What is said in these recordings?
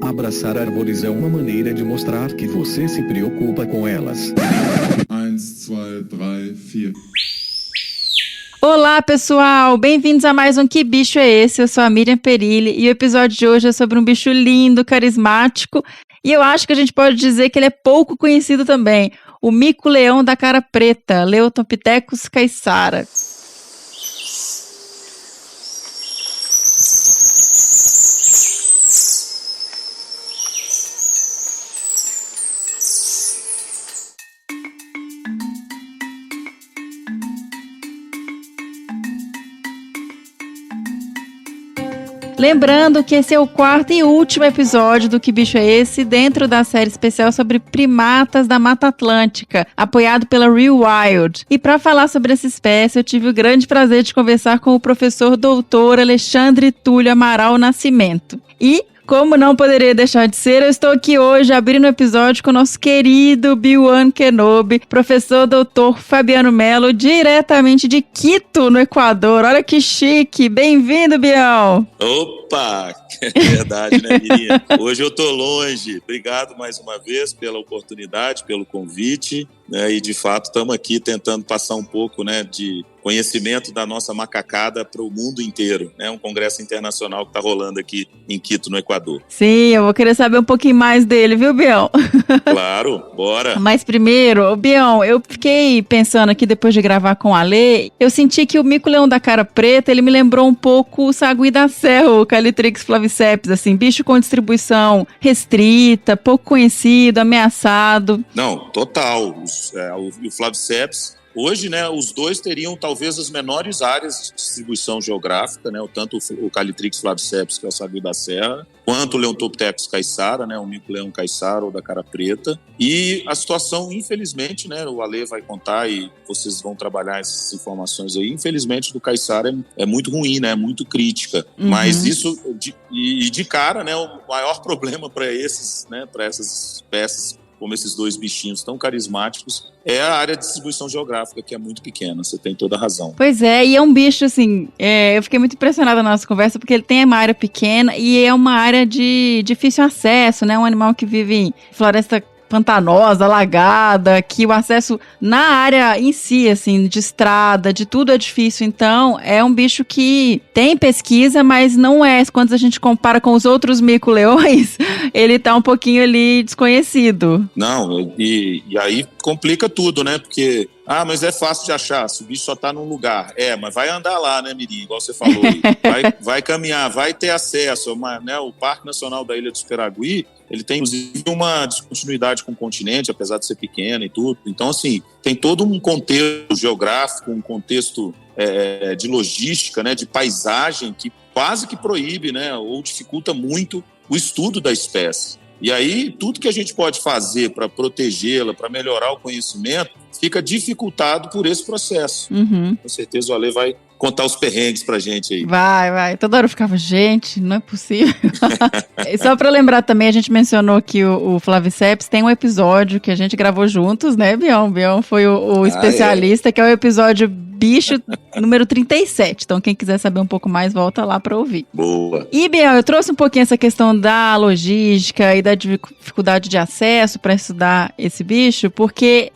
Abraçar árvores é uma maneira de mostrar que você se preocupa com elas. 1, 2, 3, 4. Olá, pessoal! Bem-vindos a mais um Que Bicho é Esse? Eu sou a Miriam Perilli e o episódio de hoje é sobre um bicho lindo, carismático e eu acho que a gente pode dizer que ele é pouco conhecido também. O mico-leão da cara preta, Leotompithecus caissara. Lembrando que esse é o quarto e último episódio do Que Bicho é Esse? Dentro da série especial sobre primatas da Mata Atlântica, apoiado pela Real Wild. E para falar sobre essa espécie, eu tive o grande prazer de conversar com o professor doutor Alexandre Túlio Amaral Nascimento. E, como não poderia deixar de ser, eu estou aqui hoje abrindo o episódio com o nosso querido Obi-Wan Kenobi, professor doutor Fabiano Melo, diretamente de Quito, no Equador. Olha que chique! Bem-vindo, Bião! Opa! É verdade, né, Miriam? Hoje eu tô longe. Obrigado mais uma vez pela oportunidade, pelo convite, né? E de fato estamos aqui tentando passar um pouco, né, de conhecimento da nossa macacada para o mundo inteiro, né? Um congresso internacional que está rolando aqui em Quito, no Equador. Sim, eu vou querer saber um pouquinho mais dele, viu, Bião? Claro, bora! Mas primeiro, Bião, eu fiquei pensando aqui depois de gravar com a Lê, eu senti que o mico-leão da cara preta, ele me lembrou um pouco o sagui da serra, o Calitrix flaviceps, assim, bicho com distribuição restrita, pouco conhecido, ameaçado. Não, total. O flaviceps, hoje, né, os dois teriam talvez as menores áreas de distribuição geográfica, né, tanto o Calitrix flaviceps, que é o sagui da serra, quanto o Leotompithecus caissara, né, o mico-leão caissara ou da cara preta. E a situação, infelizmente, né, o Ale vai contar e vocês vão trabalhar essas informações aí, infelizmente, do caissara é muito ruim, né, é muito crítica. Uhum. Mas isso, de cara, né, o maior problema para esses, né, para essas espécies, como esses dois bichinhos tão carismáticos, é a área de distribuição geográfica, que é muito pequena, você tem toda a razão. Pois é, e é um bicho, assim, eu fiquei muito impressionada na nossa conversa, porque ele tem uma área pequena e é uma área de difícil acesso, né? Um animal que vive em floresta pantanosa, alagada, que o acesso na área em si, assim, de estrada, de tudo é difícil. Então, é um bicho que tem pesquisa, mas não é, quando a gente compara com os outros mico-leões, ele tá um pouquinho ali desconhecido. Não, e aí complica tudo, né? Porque, mas é fácil de achar, se o bicho só tá num lugar. Mas vai andar lá, né, Mirim? Igual você falou aí. Vai caminhar, vai ter acesso. Né, o Parque Nacional da Ilha do Superagui, ele tem, inclusive, uma descontinuidade com o continente, apesar de ser pequeno e tudo. Então, assim, tem todo um contexto geográfico, um contexto de logística, né, de paisagem, que quase que proíbe, né, ou dificulta muito o estudo da espécie. E aí, tudo que a gente pode fazer para protegê-la, para melhorar o conhecimento, fica dificultado por esse processo. Uhum. Com certeza o Ale vai contar os perrengues pra gente aí. Vai. Toda hora eu ficava, gente, não é possível. E só pra lembrar também, a gente mencionou que o Flaviceps tem um episódio que a gente gravou juntos, né, Bião? Bião foi o especialista, que é o episódio bicho número 37. Então, quem quiser saber um pouco mais, volta lá pra ouvir. Boa. E, Biel, eu trouxe um pouquinho essa questão da logística e da dificuldade de acesso para estudar esse bicho, porque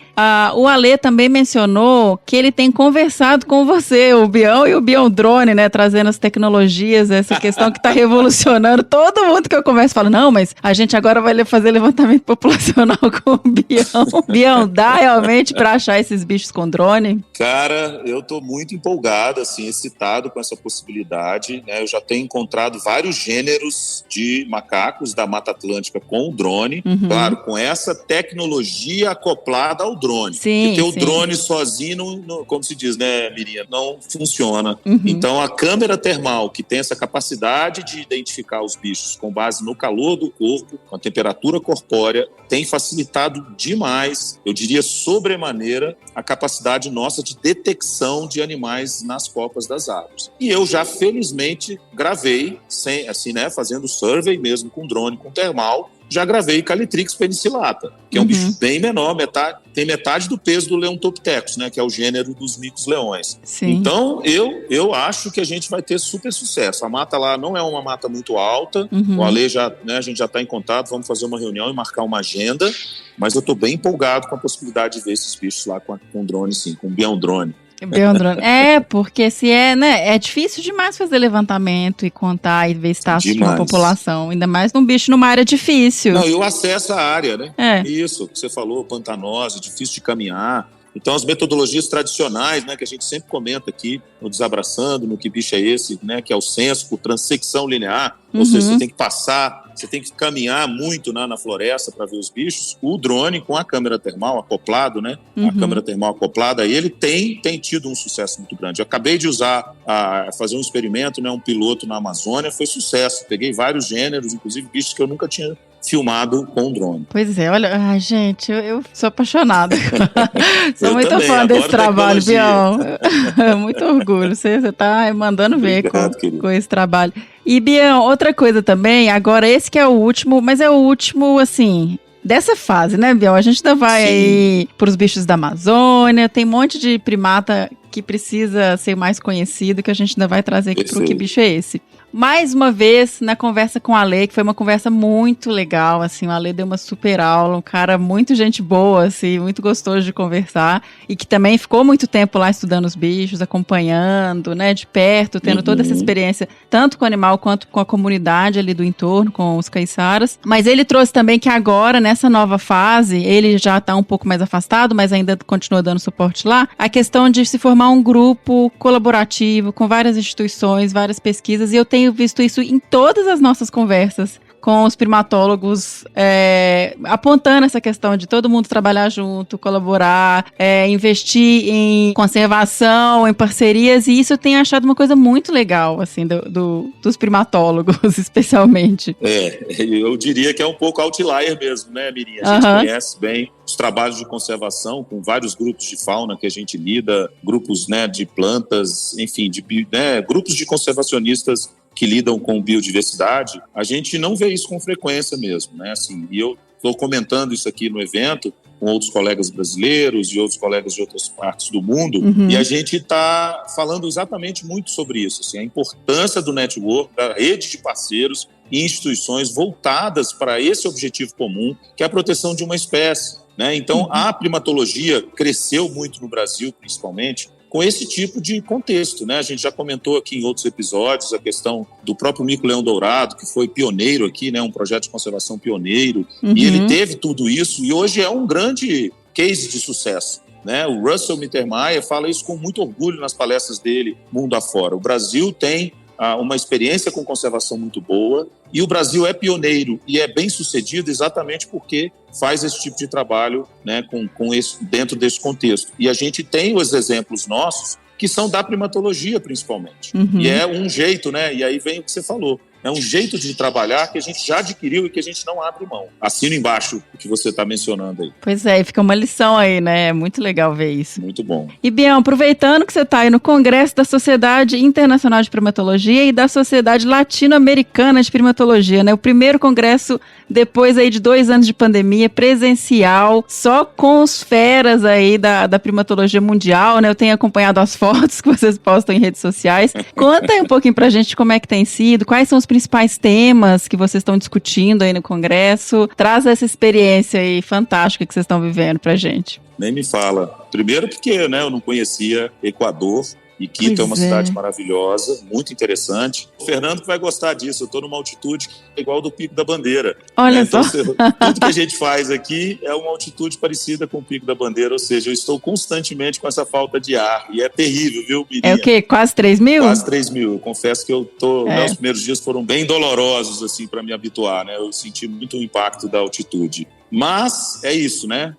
o Ale também mencionou que ele tem conversado com você, o Bião e o Bião Drone, né, trazendo as tecnologias, essa questão que está revolucionando. Todo mundo que eu converso fala, não, mas a gente agora vai fazer levantamento populacional com o Bião. Bião, dá realmente para achar esses bichos com drone? Cara, eu tô muito empolgado, assim, excitado com essa possibilidade, né? Eu já tenho encontrado vários gêneros de macacos da Mata Atlântica com o drone, claro, com essa tecnologia acoplada ao drone. Sim, porque o drone sozinho, como se diz, né, Miriam, não funciona. Então, a câmera termal, que tem essa capacidade de identificar os bichos com base no calor do corpo, com a temperatura corpórea, tem facilitado demais, eu diria sobremaneira, a capacidade nossa de detecção de animais nas copas das árvores. E eu já, felizmente, gravei, assim, né, fazendo survey mesmo com drone, com termal, já gravei Calitrix penicillata, que é um bicho bem menor, tem metade do peso do Leontopithecus, né, que é o gênero dos micos-leões. Então, eu acho que a gente vai ter super sucesso. A mata lá não é uma mata muito alta, o Ale a gente já está em contato, vamos fazer uma reunião e marcar uma agenda, mas eu estou bem empolgado com a possibilidade de ver esses bichos lá com drone, sim, com um bião-drone. Porque se é difícil demais fazer levantamento e contar e ver status de uma população, ainda mais num bicho numa área difícil. Não, e o acesso à área, né? Isso, que você falou, pantanosa, difícil de caminhar. Então, as metodologias tradicionais, né, que a gente sempre comenta aqui, no Desabraçando, no Que Bicho é Esse, né, que é o censo por transecção linear, ou seja, você tem que passar, você tem que caminhar muito na floresta para ver os bichos. O drone com a câmera termal acoplado, né, a câmera termal acoplada, ele tem tido um sucesso muito grande. Eu acabei de fazer um experimento, né, um piloto na Amazônia, foi sucesso. Peguei vários gêneros, inclusive bichos que eu nunca tinha filmado com drone. Pois é, olha, gente, eu sou apaixonada. Sou muito fã desse trabalho, Bião. Muito orgulho, você tá mandando ver com esse trabalho. E, Bião, outra coisa também, agora esse que é o último, mas é o último, assim, dessa fase, né, Bião? A gente ainda vai aí pros bichos da Amazônia, tem um monte de primata que precisa ser mais conhecido, que a gente ainda vai trazer aqui pro Que Bicho é Esse. Mais uma vez, na conversa com o Ale, que foi uma conversa muito legal, assim, o Ale deu uma super aula, um cara muito gente boa, assim, muito gostoso de conversar, e que também ficou muito tempo lá estudando os bichos, acompanhando, né, de perto, tendo toda essa experiência, tanto com o animal quanto com a comunidade ali do entorno, com os caiçaras. Mas ele trouxe também que agora, nessa nova fase, ele já está um pouco mais afastado, mas ainda continua dando suporte lá, a questão de se formar um grupo colaborativo com várias instituições, várias pesquisas, e eu tenho visto isso em todas as nossas conversas com os primatólogos, apontando essa questão de todo mundo trabalhar junto, colaborar, investir em conservação, em parcerias, e isso eu tenho achado uma coisa muito legal, assim, dos primatólogos, especialmente. Eu diria que é um pouco outlier mesmo, né, Mirinha? A gente conhece bem os trabalhos de conservação com vários grupos de fauna que a gente lida, grupos, né, de plantas, enfim, grupos de conservacionistas que lidam com biodiversidade. A gente não vê isso com frequência mesmo, né? Assim, e eu estou comentando isso aqui no evento com outros colegas brasileiros e outros colegas de outras partes do mundo, e a gente está falando exatamente muito sobre isso, assim, a importância do network, da rede de parceiros e instituições voltadas para esse objetivo comum, que é a proteção de uma espécie, né? Então, a primatologia cresceu muito no Brasil, principalmente, com esse tipo de contexto, né? A gente já comentou aqui em outros episódios a questão do próprio mico-leão-dourado, que foi pioneiro aqui, né? Um projeto de conservação pioneiro, e ele teve tudo isso, e hoje é um grande case de sucesso, né? O Russell Mittermeier fala isso com muito orgulho nas palestras dele, mundo afora. O Brasil tem uma experiência com conservação muito boa, e o Brasil é pioneiro e é bem sucedido exatamente porque faz esse tipo de trabalho, né, dentro desse contexto. E a gente tem os exemplos nossos que são da primatologia, principalmente. E é um jeito, né? E aí vem o que você falou. É um jeito de trabalhar que a gente já adquiriu e que a gente não abre mão. Assino embaixo o que você está mencionando aí. Pois é, fica uma lição aí, né? É muito legal ver isso. Muito bom. E, Bião, aproveitando que você está aí no Congresso da Sociedade Internacional de Primatologia e da Sociedade Latino-Americana de Primatologia, né? O primeiro congresso depois aí de 2 anos de pandemia, presencial, só com os feras aí da primatologia mundial, né? Eu tenho acompanhado as fotos que vocês postam em redes sociais. Conta aí um pouquinho pra gente como é que tem sido, quais são os principais temas que vocês estão discutindo aí no Congresso. Traz essa experiência aí fantástica que vocês estão vivendo pra gente. Nem me fala. Primeiro porque, né, eu não conhecia Equador. E Quito é uma cidade maravilhosa, muito interessante. O Fernando vai gostar disso. Eu estou numa altitude igual do Pico da Bandeira. Olha só. Então, tudo que a gente faz aqui é uma altitude parecida com o Pico da Bandeira. Ou seja, eu estou constantemente com essa falta de ar. E é terrível, viu, Mirinha? É o quê? Quase 3 mil? Quase 3 mil. Eu confesso que eu tô... Né, os primeiros dias foram bem dolorosos, assim, para me habituar, né? Eu senti muito o impacto da altitude. Mas é isso, né?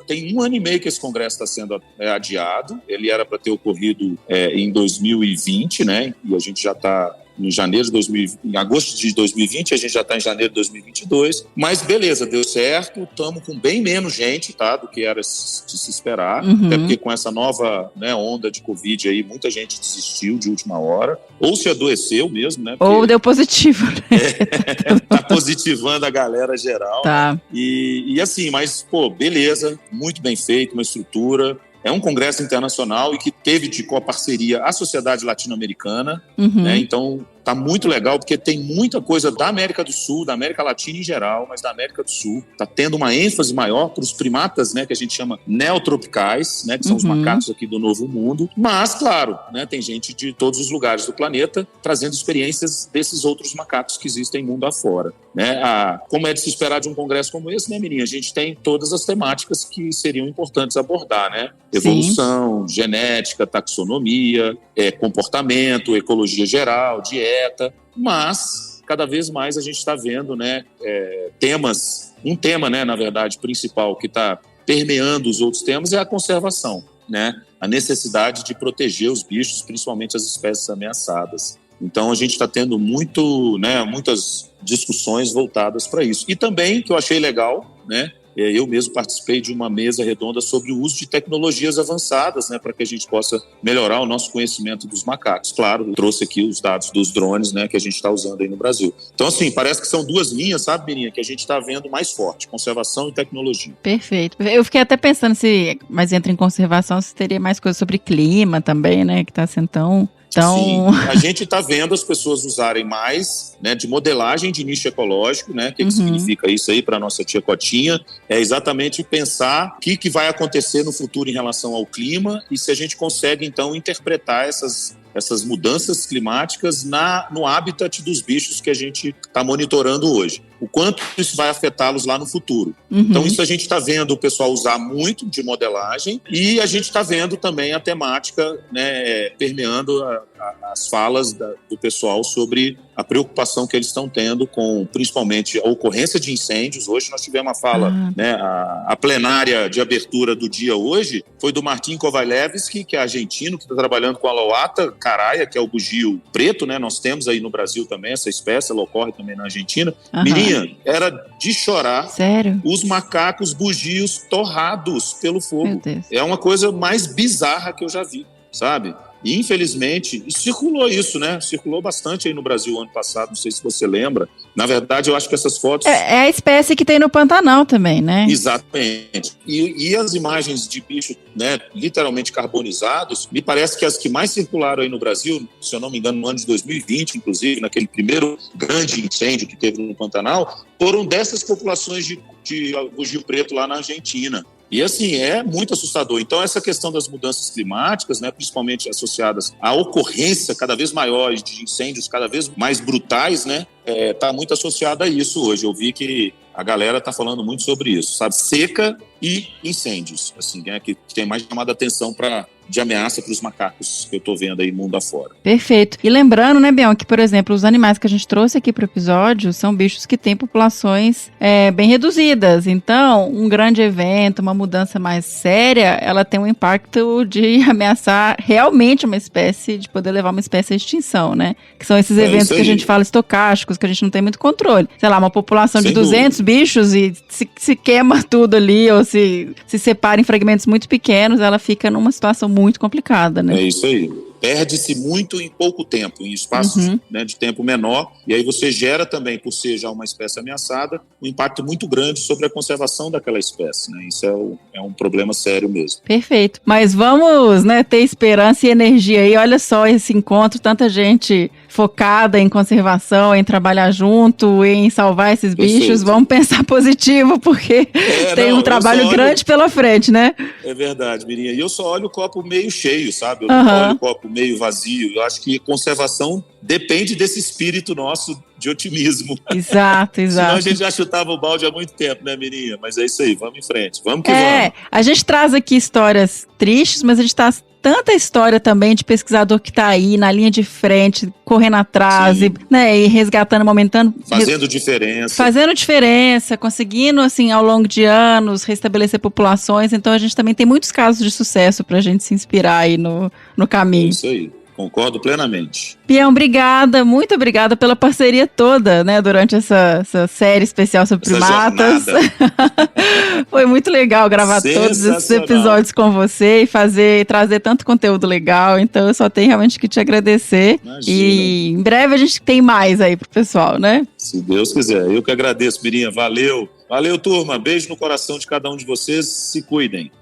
Tem 1 ano e meio que esse congresso está sendo adiado. Ele era para ter ocorrido em 2020, né? E a gente já está em agosto de 2020, a gente já está em janeiro de 2022, mas beleza, deu certo, estamos com bem menos gente, tá, do que era de se esperar, até porque com essa nova, né, onda de Covid aí, muita gente desistiu de última hora, ou se adoeceu mesmo, né? Porque, ou deu positivo, né? Tá positivando a galera geral. Tá. Né? E assim, mas, pô, beleza, muito bem feito, uma estrutura. É um congresso internacional e que teve de coparceria a Sociedade Latino-Americana, né? Então tá muito legal, porque tem muita coisa da América do Sul, da América Latina em geral, mas da América do Sul. Tá tendo uma ênfase maior para os primatas, né, que a gente chama neotropicais, né, que são os macacos aqui do Novo Mundo. Mas, claro, né, tem gente de todos os lugares do planeta trazendo experiências desses outros macacos que existem mundo afora. Né? Como é de se esperar de um congresso como esse, né, Mirinha? A gente tem todas as temáticas que seriam importantes abordar, né? Evolução, genética, taxonomia, comportamento, ecologia geral, dieta, mas cada vez mais a gente está vendo, né, um tema, né, na verdade, principal que está permeando os outros temas é a conservação, né? A necessidade de proteger os bichos, principalmente as espécies ameaçadas. Então a gente está tendo muitas discussões voltadas para isso. E também, que eu achei legal, né? Eu mesmo participei de uma mesa redonda sobre o uso de tecnologias avançadas, né, para que a gente possa melhorar o nosso conhecimento dos macacos. Claro, eu trouxe aqui os dados dos drones, né, que a gente está usando aí no Brasil. Então, assim, parece que são duas linhas, sabe, Mirinha, que a gente está vendo mais forte, conservação e tecnologia. Perfeito. Eu fiquei até pensando mas entra em conservação, se teria mais coisa sobre clima também, né, que está sendo tão... Sim, a gente está vendo as pessoas usarem mais, né, de modelagem de nicho ecológico, né? O que significa isso aí para a nossa tia Cotinha? É exatamente pensar o que vai acontecer no futuro em relação ao clima e se a gente consegue, então, interpretar essas mudanças climáticas no habitat dos bichos que a gente está monitorando hoje. O quanto isso vai afetá-los lá no futuro. Então, isso a gente está vendo o pessoal usar muito de modelagem e a gente está vendo também a temática, né, permeando as falas do pessoal sobre a preocupação que eles estão tendo com, principalmente, a ocorrência de incêndios. Hoje nós tivemos uma fala, né, a plenária de abertura do dia hoje foi do Martin Kovalevski, que é argentino, que está trabalhando com a Aloata caraia, que é o bugio preto, né? Nós temos aí no Brasil também essa espécie, ela ocorre também na Argentina. Mirinha, era de chorar. Sério? Os macacos bugios torrados pelo fogo. É uma coisa mais bizarra que eu já vi, sabe? E, infelizmente, circulou isso, né? Circulou bastante aí no Brasil ano passado, não sei se você lembra. Na verdade, eu acho que essas fotos... É a espécie que tem no Pantanal também, né? Exatamente. E as imagens de bichos, né, literalmente carbonizados, me parece que as que mais circularam aí no Brasil, se eu não me engano, no ano de 2020, inclusive, naquele primeiro grande incêndio que teve no Pantanal, foram dessas populações de bugio preto lá na Argentina. E assim, é muito assustador. Então essa questão das mudanças climáticas, né, principalmente associadas à ocorrência cada vez maior de incêndios cada vez mais brutais, né, tá muito associada a isso hoje. Eu vi que a galera tá falando muito sobre isso, sabe? Seca e incêndios, assim, né, que tem mais chamado a atenção de ameaça para os macacos que eu tô vendo aí mundo afora. Perfeito. E lembrando, né, Bion, que, por exemplo, os animais que a gente trouxe aqui pro episódio são bichos que têm populações bem reduzidas. Então, um grande evento, uma mudança mais séria, ela tem um impacto de ameaçar realmente uma espécie, de poder levar uma espécie à extinção, né? Que são esses eventos que a gente fala estocásticos, que a gente não tem muito controle. Sei lá, uma população de 200 bichos e se queima tudo ali, ou se separa em fragmentos muito pequenos, ela fica numa situação muito complicada, né? É isso aí. Perde-se muito em pouco tempo, em espaços, né, de tempo menor, e aí você gera também, por ser já uma espécie ameaçada, um impacto muito grande sobre a conservação daquela espécie, né? Isso é um problema sério mesmo. Perfeito. Mas vamos, né, ter esperança e energia aí. Olha só esse encontro, tanta gente focada em conservação, em trabalhar junto, em salvar esses bichos. Vamos pensar positivo, porque tem um trabalho grande pela frente, né? É verdade, Mirinha. E eu só olho o copo meio cheio, sabe? Eu não olho o copo meio vazio. Eu acho que conservação depende desse espírito nosso de otimismo. Exato. Senão a gente já chutava o balde há muito tempo, né, Mirinha? Mas é isso aí, vamos em frente. Vamos que vamos. A gente traz aqui histórias tristes, mas a gente traz tanta história também de pesquisador que está aí na linha de frente, correndo atrás, e resgatando, momentando. Fazendo diferença. Fazendo diferença, conseguindo, assim, ao longo de anos, restabelecer populações. Então a gente também tem muitos casos de sucesso para a gente se inspirar aí no caminho. É isso aí. Concordo plenamente. Pião, obrigada, muito obrigada pela parceria toda, né, durante essa série especial sobre primatas. Foi muito legal gravar todos esses episódios com você e trazer tanto conteúdo legal, então eu só tenho realmente que te agradecer. Imagina. E em breve a gente tem mais aí pro pessoal, né? Se Deus quiser. Eu que agradeço, Mirinha. Valeu. Valeu, turma. Beijo no coração de cada um de vocês. Se cuidem.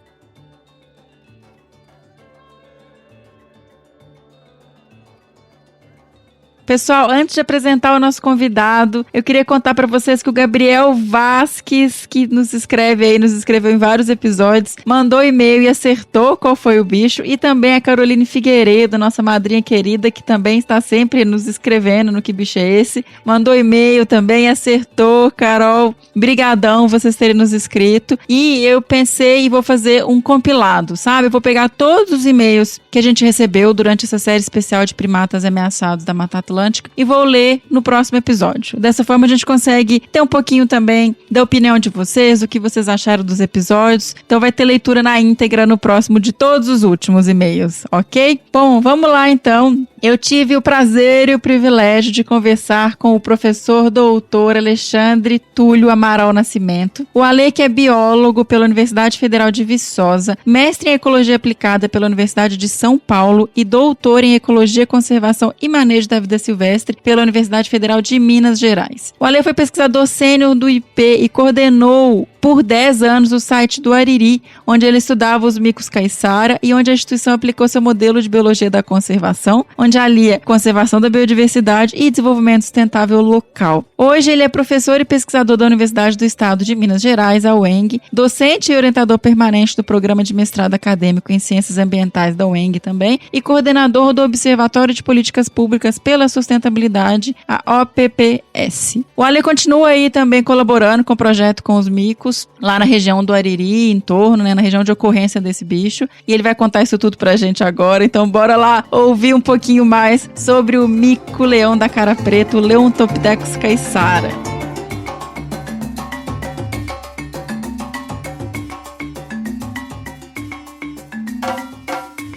Pessoal, antes de apresentar o nosso convidado, eu queria contar para vocês que o Gabriel Vasques, que nos escreveu em vários episódios, mandou e-mail e acertou qual foi o bicho, e também a Caroline Figueiredo, nossa madrinha querida, que também está sempre nos escrevendo no Que Bicho é Esse, mandou e-mail também, acertou. Carol, brigadão vocês terem nos escrito, e eu pensei e vou fazer um compilado, sabe? Eu vou pegar todos os e-mails que a gente recebeu durante essa série especial de primatas ameaçados da Mata Atlântica e vou ler no próximo episódio. Dessa forma a gente consegue ter um pouquinho também da opinião de vocês, o que vocês acharam dos episódios. Então vai ter leitura na íntegra no próximo de todos os últimos e-mails, ok? Bom, vamos lá então. Eu tive o prazer e o privilégio de conversar com o professor doutor Alexandre Túlio Amaral Nascimento. O Ale, que é biólogo pela Universidade Federal de Viçosa, mestre em Ecologia Aplicada pela Universidade de São Paulo e doutor em Ecologia, Conservação e Manejo da Vida Silvestre pela Universidade Federal de Minas Gerais. O Ale foi pesquisador sênior do IP e coordenou por 10 anos o site do Ariri, onde ele estudava os micos caiçara e onde a instituição aplicou seu modelo de biologia da conservação, onde alia conservação da biodiversidade e desenvolvimento sustentável local. Hoje ele é professor e pesquisador da Universidade do Estado de Minas Gerais, a UENG, docente e orientador permanente do Programa de Mestrado Acadêmico em Ciências Ambientais da UENG também e coordenador do Observatório de Políticas Públicas pela Sustentabilidade, a OPPS. O Ale continua aí também colaborando com o projeto Com os Micos, lá na região do Ariri, em torno, né, na região de ocorrência desse bicho, e ele vai contar isso tudo pra gente agora, então bora lá ouvir um pouquinho mais sobre o mico-leão da cara preta, o Leontopithecus caiçara.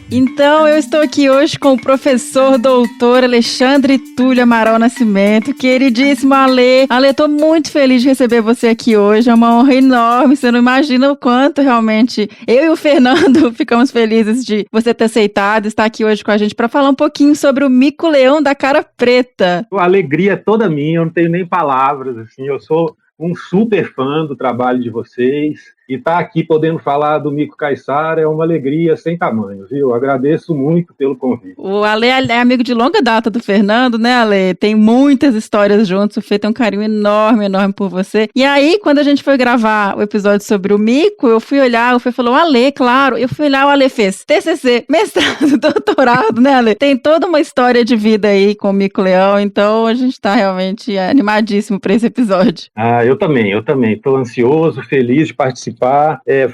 Então, eu estou aqui hoje com o professor doutor Alexandre Túlio Amaral Nascimento, queridíssimo Ale. Ale, estou muito feliz de receber você aqui hoje, é uma honra enorme, você não imagina o quanto realmente eu e o Fernando ficamos felizes de você ter aceitado estar aqui hoje com a gente para falar um pouquinho sobre o mico-leão da cara preta. A alegria é toda minha, eu não tenho nem palavras, assim, eu sou um super fã do trabalho de vocês. E estar aqui podendo falar do mico caiçara é uma alegria sem tamanho, viu? Agradeço muito pelo convite. O Ale é amigo de longa data do Fernando, né, Ale? Tem muitas histórias juntos, o Fê tem um carinho enorme, enorme por você. E aí, quando a gente foi gravar o episódio sobre o mico, eu fui olhar, o Fê falou, Ale, claro. Eu fui olhar, o Ale fez TCC, mestrado, doutorado, né, Ale? Tem toda uma história de vida aí com o mico-leão, então a gente tá realmente animadíssimo para esse episódio. Ah, eu também. Estou ansioso, feliz de participar.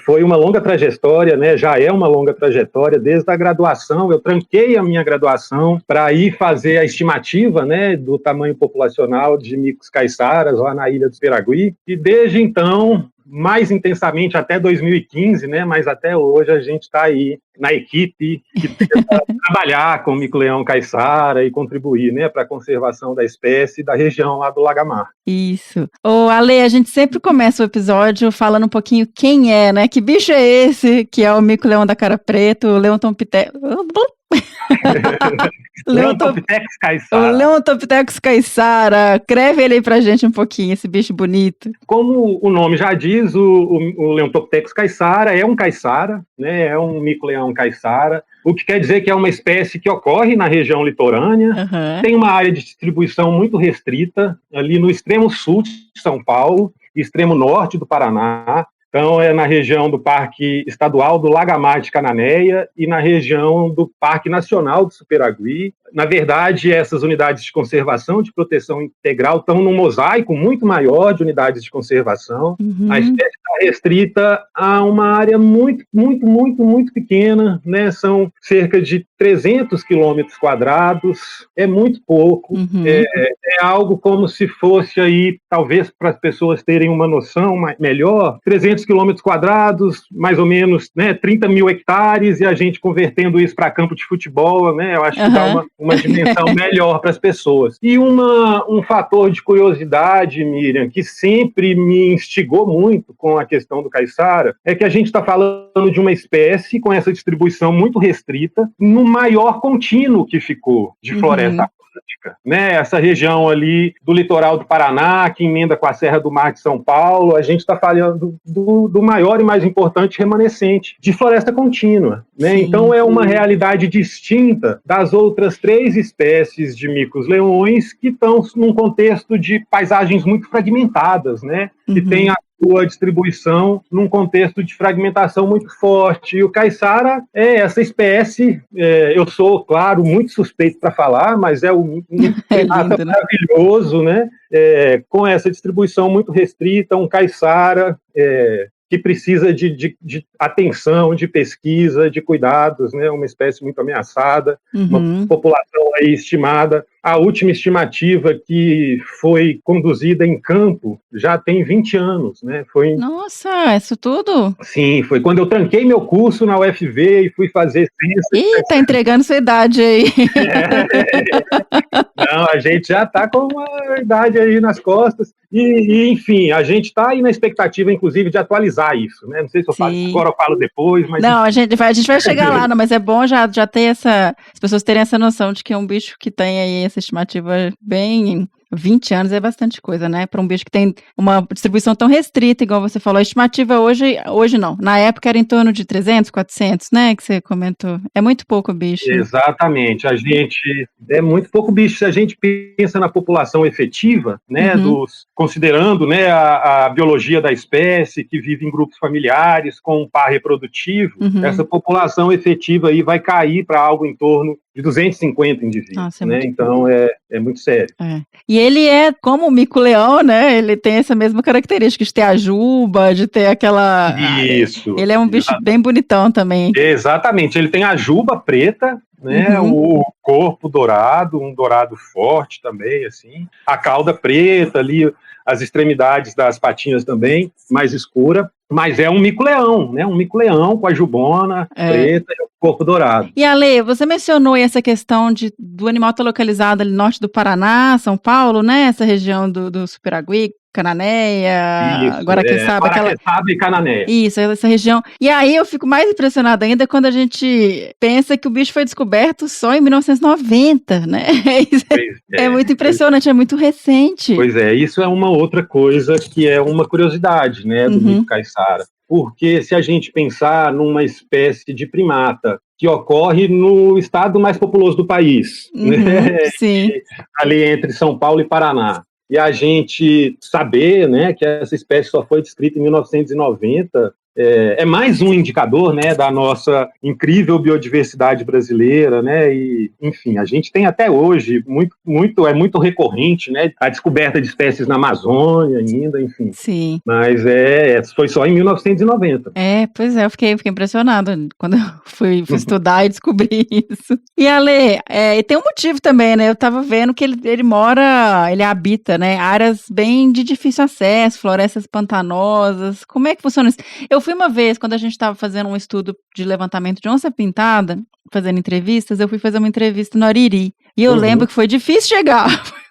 Foi uma longa trajetória, né? Já é uma longa trajetória, desde a graduação, eu tranquei a minha graduação para ir fazer a estimativa, né, do tamanho populacional de micos caiçaras lá na Ilha do Piragui, e desde então, mais intensamente até 2015, né, mas até hoje a gente está aí na equipe que tenta trabalhar com o mico-leão caiçara e contribuir, né, para a conservação da espécie da região lá do Lagamar. Isso. Ô, Ale, a gente sempre começa o episódio falando um pouquinho quem é, né? Que bicho é esse que é o mico-leão da cara preta, o Leontopithecus... Leontopithecus caiçara. O Leontopithecus caiçara. Escreve ele aí pra gente um pouquinho, esse bicho bonito. Como o nome já diz, o Leontopithecus caiçara é um caiçara, né? É um mico-leão caiçara, o que quer dizer que é uma espécie que ocorre na região litorânea, tem uma área de distribuição muito restrita, ali no extremo sul de São Paulo, extremo norte do Paraná. Então, é na região do Parque Estadual do Lagamar de Cananéia e na região do Parque Nacional do Superagui. Na verdade, essas unidades de conservação de proteção integral estão num mosaico muito maior de unidades de conservação. A espécie está restrita a uma área muito, muito, muito, muito pequena, né? São cerca de 300 quilômetros quadrados, é muito pouco, é algo como se fosse aí, talvez para as pessoas terem uma noção melhor, 300 quilômetros quadrados, mais ou menos, né, 30 mil hectares, e a gente convertendo isso para campo de futebol, né? Eu acho que dá uma dimensão melhor para as pessoas. E um fator de curiosidade, Miriam, que sempre me instigou muito com a questão do caiçara, é que a gente está falando de uma espécie com essa distribuição muito restrita, no maior contínuo que ficou de floresta atlântica, né? Essa região ali do litoral do Paraná, que emenda com a Serra do Mar de São Paulo, a gente está falando do maior e mais importante remanescente de floresta contínua, né? Então é uma realidade distinta das outras 3 espécies de micos-leões que estão num contexto de paisagens muito fragmentadas, né? Que tem a sua distribuição num contexto de fragmentação muito forte. E o caiçara é essa espécie, eu sou, claro, muito suspeito para falar, mas é um primata maravilhoso, né? Com essa distribuição muito restrita, um caiçara que precisa de atenção, de pesquisa, de cuidados, né? Uma espécie muito ameaçada, uma população aí estimada. A última estimativa que foi conduzida em campo já tem 20 anos, né? Nossa, isso tudo? Sim, foi quando eu tranquei meu curso na UFV e fui fazer ciência. Ih, tá entregando sua idade aí. Não, a gente já tá com uma idade aí nas costas. E enfim, a gente está aí na expectativa, inclusive, de atualizar isso, né? Não sei se eu falo agora ou falo depois, mas... Não, a gente vai chegar lá, não, mas é bom já ter as pessoas terem essa noção de que é um bicho que tem aí essa estimativa bem... 20 anos é bastante coisa, né? Para um bicho que tem uma distribuição tão restrita, igual você falou. A estimativa hoje não. Na época era em torno de 300, 400, né? Que você comentou. É muito pouco bicho. Exatamente. É muito pouco bicho. Se a gente pensa na população efetiva, né? Considerando, né, a biologia da espécie, que vive em grupos familiares, com um par reprodutivo, essa população efetiva aí vai cair para algo em torno de 250 indivíduos. Nossa, né? Então é muito sério. E ele é como o mico-leão, né? Ele tem essa mesma característica de ter a juba, de ter aquela... Isso. Ele é um bicho bem bonitão também. Exatamente. Ele tem a juba preta, né? O corpo dourado, um dourado forte também, assim. A cauda preta ali, as extremidades das patinhas também, mais escura. Mas é um mico-leão, né? Um mico-leão com a jubona preta e o corpo dourado. E Ale, você mencionou essa questão do animal estar localizado ali no norte do Paraná, São Paulo, né? Essa região do Superagui, Cananéia, isso, agora quem sabe aquela... e Cananéia. Isso, essa região. E aí eu fico mais impressionada ainda quando a gente pensa que o bicho foi descoberto só em 1990, né? É muito impressionante, é muito recente. Pois é, isso é uma outra coisa que é uma curiosidade, né, do mico caiçara. Porque se a gente pensar numa espécie de primata que ocorre no estado mais populoso do país, né? Sim. Ali entre São Paulo e Paraná, e a gente saber, né, que essa espécie só foi descrita em 1990, é mais um indicador, né, da nossa incrível biodiversidade brasileira, né, e, enfim, a gente tem até hoje é muito recorrente, né, a descoberta de espécies na Amazônia ainda, enfim. Sim. Mas foi só em 1990. Pois é, eu fiquei impressionada quando eu fui estudar e descobri isso. E Ale, e tem um motivo também, né, eu tava vendo que ele habita, né, áreas bem de difícil acesso, florestas pantanosas. Como é que funciona isso? Eu fui uma vez, quando a gente estava fazendo um estudo de levantamento de onça pintada, fazendo entrevistas, eu fui fazer uma entrevista no Ariri. E eu lembro que foi difícil chegar.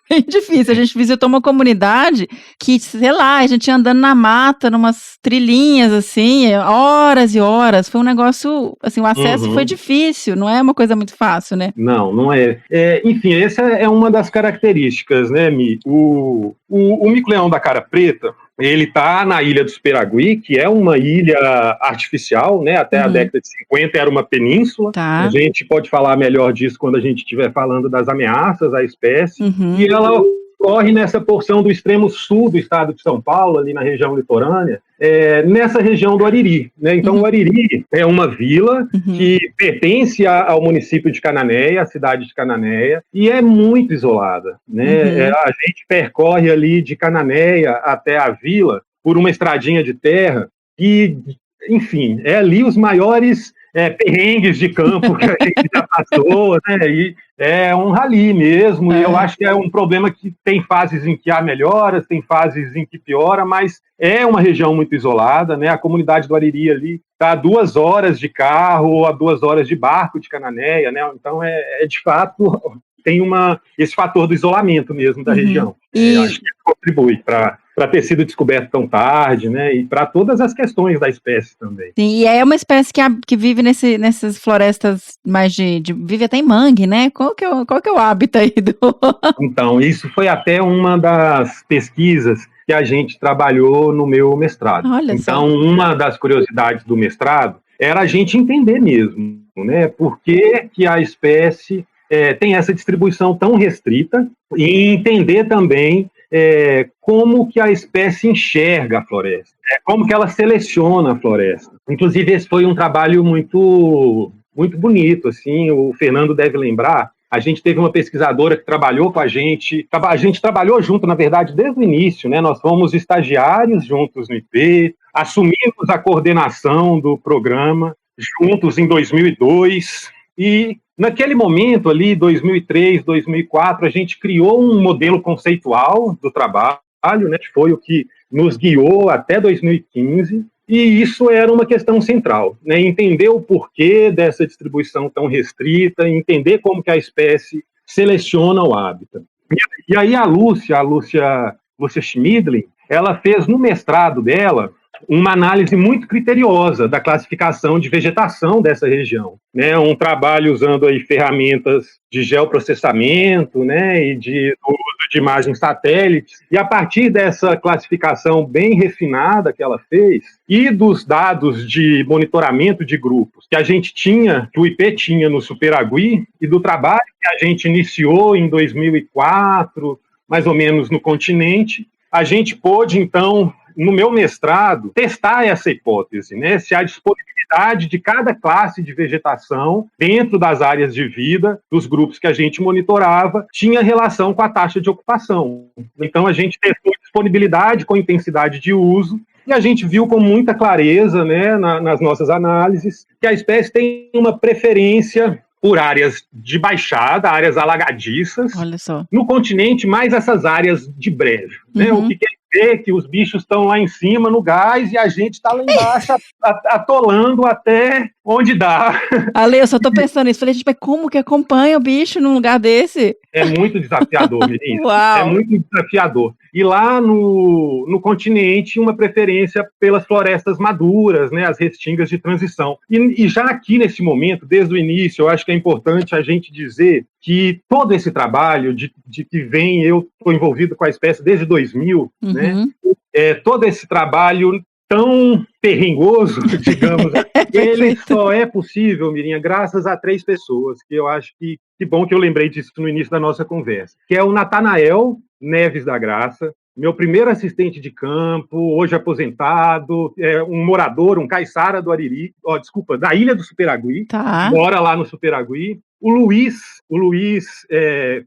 Foi bem difícil. A gente visitou uma comunidade que, sei lá, a gente ia andando na mata, numas trilhinhas, assim, horas e horas. Foi um negócio, assim, o acesso foi difícil, não é uma coisa muito fácil, né? Não é. Enfim, essa é uma das características, né, Mi? O mico-leão da cara preta, ele está na ilha do Superagui, que é uma ilha artificial, né? Até a década de 50 era uma península. Tá. A gente pode falar melhor disso quando a gente estiver falando das ameaças à espécie. E ela ocorre nessa porção do extremo sul do estado de São Paulo, ali na região litorânea, nessa região do Ariri, né? Então, o Ariri é uma vila que pertence ao município de Cananéia, a cidade de Cananéia, e é muito isolada, né? A gente percorre ali de Cananéia até a vila por uma estradinha de terra que, enfim, é ali os maiores perrengues de campo que a gente já passou, né? E é um rally mesmo, e eu acho que é um problema que tem fases em que há melhoras, tem fases em que piora, mas é uma região muito isolada, né? A comunidade do Ariri ali está a 2 horas de carro ou a 2 horas de barco de Cananéia, né? Então, de fato, tem esse fator do isolamento mesmo da região. Acho que contribui para ter sido descoberto tão tarde, né? E para todas as questões da espécie também. Sim, e é uma espécie que vive nessas florestas mais vive até em mangue, né? Qual que é o hábito aí do... Então, isso foi até uma das pesquisas que a gente trabalhou no meu mestrado. Olha então, só. Uma das curiosidades do mestrado era a gente entender mesmo, né? Por que a espécie tem essa distribuição tão restrita e entender também como que a espécie enxerga a floresta, como que ela seleciona a floresta. Inclusive, esse foi um trabalho muito, muito bonito, assim, o Fernando deve lembrar. A gente teve uma pesquisadora que trabalhou com a gente trabalhou junto, na verdade, desde o início, né? Nós fomos estagiários juntos no IP, assumimos a coordenação do programa juntos em 2002, e naquele momento ali, 2003, 2004, a gente criou um modelo conceitual do trabalho, né, que foi o que nos guiou até 2015, e isso era uma questão central, né, entender o porquê dessa distribuição tão restrita, entender como que a espécie seleciona o hábitat. E aí a Lúcia Schmidlin, ela fez no mestrado dela uma análise muito criteriosa da classificação de vegetação dessa região, né? Um trabalho usando aí ferramentas de geoprocessamento, né? E de uso de imagens satélites. E a partir dessa classificação bem refinada que ela fez e dos dados de monitoramento de grupos que a gente tinha, que o IP tinha no Superagui, e do trabalho que a gente iniciou em 2004, mais ou menos no continente, a gente pôde, então, no meu mestrado, testar essa hipótese, né? Se a disponibilidade de cada classe de vegetação dentro das áreas de vida dos grupos que a gente monitorava tinha relação com a taxa de ocupação. Então, a gente testou disponibilidade com intensidade de uso e a gente viu com muita clareza, né, nas nossas análises, que a espécie tem uma preferência por áreas de baixada, áreas alagadiças. Olha só. No continente, mais essas áreas de brejo, né? O que quer dizer que os bichos estão lá em cima no gás e a gente está lá embaixo atolando até onde dá. Ale, eu só tô pensando nisso. Falei, gente, mas como que acompanha o bicho num lugar desse? É muito desafiador, Vinícius. Uau. É muito desafiador. E lá no continente, uma preferência pelas florestas maduras, né, as restingas de transição. E já aqui nesse momento, desde o início, eu acho que é importante a gente dizer que todo esse trabalho de que vem, eu estou envolvido com a espécie desde 2000, né, todo esse trabalho tão perrengoso, digamos, ele só é possível, Mirinha, graças a 3 pessoas, que eu acho que bom que eu lembrei disso no início da nossa conversa, que é o Natanael Neves da Graça, meu primeiro assistente de campo, hoje aposentado, um morador, um caiçara do Ariri, da Ilha do Superagui, mora lá no Superagui. O Luiz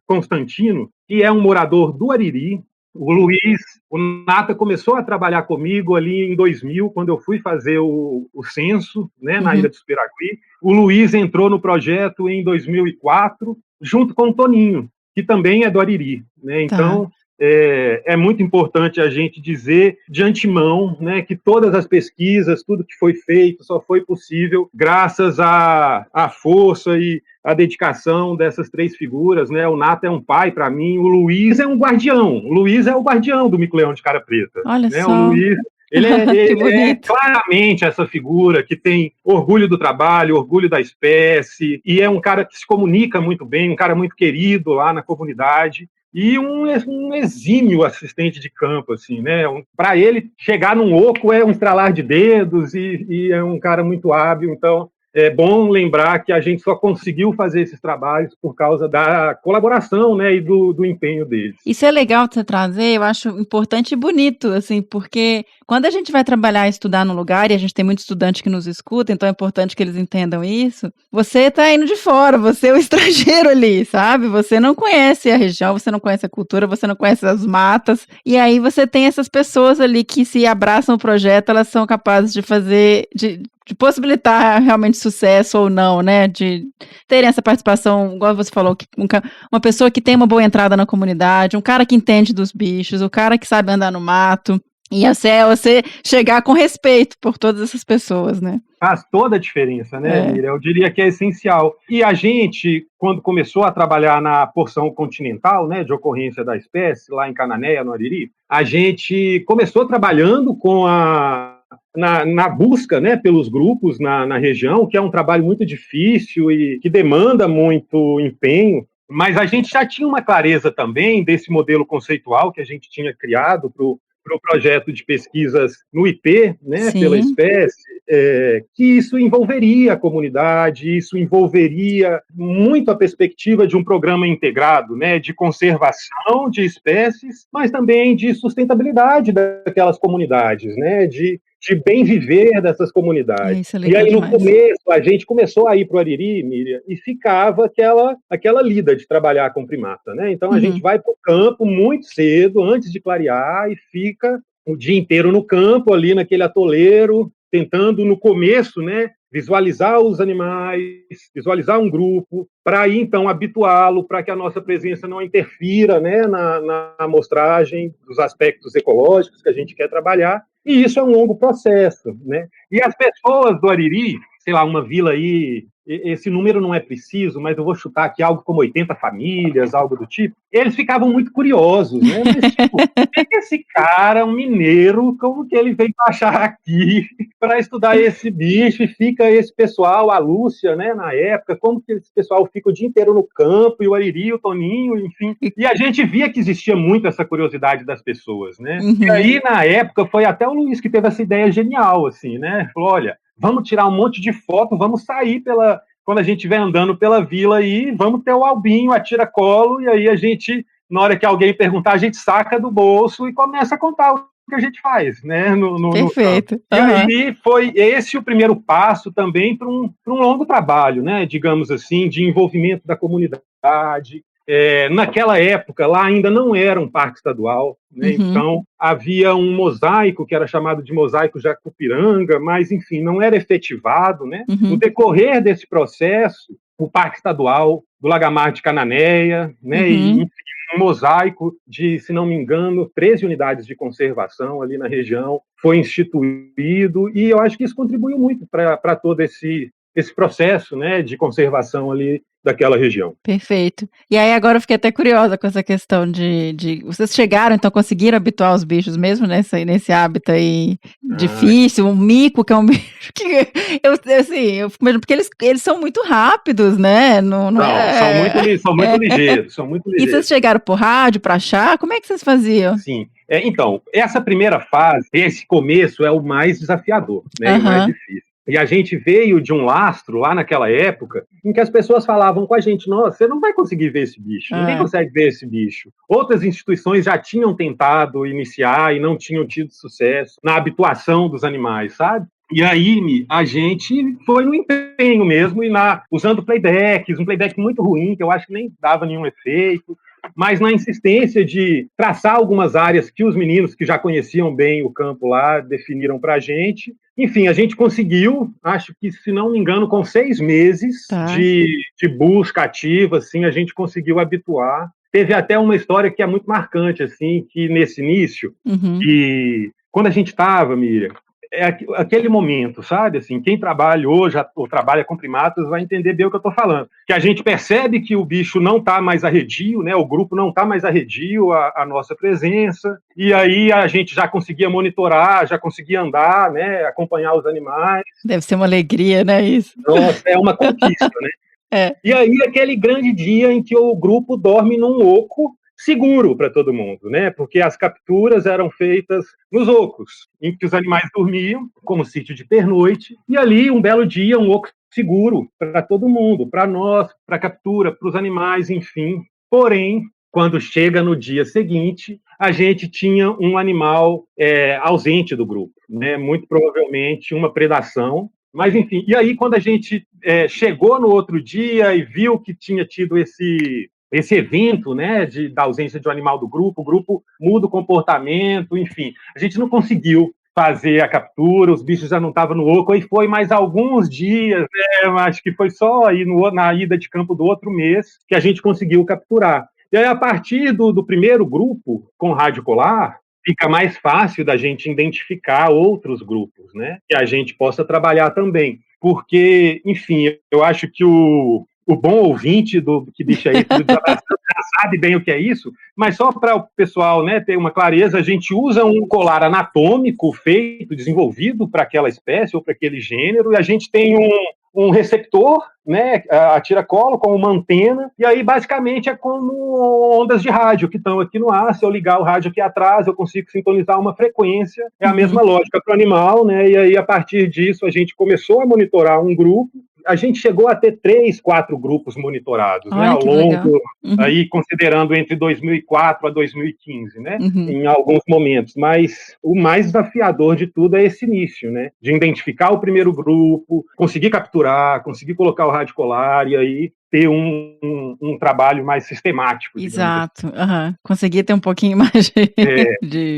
Constantino, que é um morador do Ariri. O Nata começou a trabalhar comigo ali em 2000, quando eu fui fazer o censo, né, na Ilha do Superagui. O Luiz entrou no projeto em 2004, junto com o Toninho, que também é do Ariri, né? Então, é muito importante a gente dizer de antemão, né, que todas as pesquisas, tudo que foi feito, só foi possível graças à força e à dedicação dessas 3 figuras, né? O Nata é um pai para mim, o Luiz é um guardião, o Luiz é o guardião do Mico-Leão de Cara Preta. Olha né? só. O Luiz, ele é claramente essa figura que tem orgulho do trabalho, orgulho da espécie, e é um cara que se comunica muito bem, um cara muito querido lá na comunidade, e um exímio assistente de campo, assim, né? Para ele, chegar num oco é um estralar de dedos, e é um cara muito hábil, então é bom lembrar que a gente só conseguiu fazer esses trabalhos por causa da colaboração, né, e do empenho deles. Isso é legal você trazer, eu acho importante e bonito, assim, porque quando a gente vai trabalhar e estudar num lugar, e a gente tem muito estudante que nos escuta, então é importante que eles entendam isso, você está indo de fora, você é o estrangeiro ali, sabe? Você não conhece a região, você não conhece a cultura, você não conhece as matas, e aí você tem essas pessoas ali que se abraçam o projeto, elas são capazes de fazer, de possibilitar realmente sucesso ou não, né, de terem essa participação, igual você falou, que uma pessoa que tem uma boa entrada na comunidade, um cara que entende dos bichos, o cara que sabe andar no mato, e você chegar com respeito por todas essas pessoas, né? Faz toda a diferença, né, Miriam? Eu diria que é essencial. E a gente, quando começou a trabalhar na porção continental, né, de ocorrência da espécie, lá em Cananéia, no Ariri, a gente começou trabalhando com na busca, né, pelos grupos na região, que é um trabalho muito difícil e que demanda muito empenho, mas a gente já tinha uma clareza também desse modelo conceitual que a gente tinha criado para o projeto de pesquisas no IP, né, pela espécie, que isso envolveria a comunidade, isso envolveria muito a perspectiva de um programa integrado, né, de conservação de espécies, mas também de sustentabilidade daquelas comunidades, né, de bem viver dessas comunidades. E aí, no começo, a gente começou a ir para o Ariri, Miriam, e ficava aquela lida de trabalhar com primata, né? Então, a gente vai para o campo muito cedo, antes de clarear, e fica o dia inteiro no campo, ali naquele atoleiro, tentando, no começo, né, visualizar os animais, visualizar um grupo, para aí, então, habituá-lo para que a nossa presença não interfira, né, na amostragem dos aspectos ecológicos que a gente quer trabalhar. E isso é um longo processo, né? E as pessoas do Ariri, sei lá, uma vila aí, esse número não é preciso, mas eu vou chutar aqui algo como 80 famílias, algo do tipo, eles ficavam muito curiosos, né? Mas, tipo, por que esse cara, um mineiro, como que ele veio achar aqui para estudar esse bicho e fica esse pessoal, a Lúcia, né, na época, como que esse pessoal fica o dia inteiro no campo, e o Ariri, o Toninho, enfim. E a gente via que existia muito essa curiosidade das pessoas, né? E aí, na época, foi até o Luiz que teve essa ideia genial, assim, né? Falou, olha, vamos tirar um monte de foto, vamos sair quando a gente estiver andando pela vila aí, vamos ter o albinho, a tiracolo, e aí a gente, na hora que alguém perguntar, a gente saca do bolso e começa a contar o que a gente faz, né? Perfeito. E aí foi esse o primeiro passo também para um longo trabalho, né? Digamos assim, de envolvimento da comunidade. Naquela época, lá ainda não era um parque estadual, né? Então havia um mosaico que era chamado de mosaico Jacupiranga, mas, enfim, não era efetivado, né? No decorrer desse processo, o parque estadual do Lagamar de Cananéia, né? E, enfim, um mosaico de, se não me engano, 13 unidades de conservação ali na região foi instituído, e eu acho que isso contribuiu muito para todo esse processo, né, de conservação ali daquela região. Perfeito. E aí agora eu fiquei até curiosa com essa questão de vocês chegaram, então conseguiram habituar os bichos mesmo nesse hábito aí difícil, um mico, que é um bicho que eu fico imaginando, porque eles são muito rápidos, né? São muito ligeiros, são muito ligeiros. E vocês chegaram por rádio para achar? Como é que vocês faziam? Sim. Então, essa primeira fase, esse começo é o mais desafiador, né? O mais difícil. E a gente veio de um lastro, lá naquela época, em que as pessoas falavam com a gente, nossa, você não vai conseguir ver esse bicho, ninguém consegue ver esse bicho. Outras instituições já tinham tentado iniciar e não tinham tido sucesso na habituação dos animais, sabe? E aí, a gente foi no empenho mesmo, usando playbacks, um playback muito ruim, que eu acho que nem dava nenhum efeito, mas na insistência de traçar algumas áreas que os meninos que já conheciam bem o campo lá definiram para a gente. Enfim, a gente conseguiu, acho que, se não me engano, com 6 meses de busca ativa, assim, a gente conseguiu habituar. Teve até uma história que é muito marcante, assim, que nesse início, que quando a gente estava, Miriam, aquele momento, sabe? Assim, quem trabalha hoje ou trabalha com primatas vai entender bem o que eu estou falando. Que a gente percebe que o bicho não está mais arredio, né? O grupo não está mais arredio à nossa presença, e aí a gente já conseguia monitorar, já conseguia andar, né? Acompanhar os animais. Deve ser uma alegria, né? Isso. Nossa, é uma conquista, né? E aí aquele grande dia em que o grupo dorme num oco seguro para todo mundo, né? Porque as capturas eram feitas nos ocos, em que os animais dormiam, como sítio de pernoite, e ali, um belo dia, um oco seguro para todo mundo, para nós, para a captura, para os animais, enfim. Porém, quando chega no dia seguinte, a gente tinha um animal ausente do grupo, né? Muito provavelmente uma predação. Mas, enfim, e aí quando a gente chegou no outro dia e viu que tinha tido esse evento, né, da ausência de um animal do grupo, o grupo muda o comportamento, enfim, a gente não conseguiu fazer a captura, os bichos já não estavam no oco, e foi mais alguns dias, né, acho que foi só aí na ida de campo do outro mês que a gente conseguiu capturar. E aí, a partir do primeiro grupo, com rádio colar, fica mais fácil da gente identificar outros grupos, né, que a gente possa trabalhar também. Porque, enfim, eu acho que o bom ouvinte do Que Bicho é Esse do Desabraçando já sabe bem o que é isso, mas só para o pessoal, né, ter uma clareza, a gente usa um colar anatômico feito, desenvolvido para aquela espécie ou para aquele gênero, e a gente tem um receptor, né, a tiracolo com uma antena, e aí basicamente é como ondas de rádio que estão aqui no ar. Se eu ligar o rádio aqui atrás, eu consigo sintonizar uma frequência, é a mesma lógica para o animal, né, e aí a partir disso a gente começou a monitorar um grupo. A gente chegou a ter 3, 4 grupos monitorados, né, ao longo, aí considerando entre 2004 a 2015, né, em alguns momentos. Mas o mais desafiador de tudo é esse início, né, de identificar o primeiro grupo, conseguir capturar, conseguir colocar o rádio colar e aí ter um trabalho mais sistemático. Exato, conseguir ter um pouquinho mais de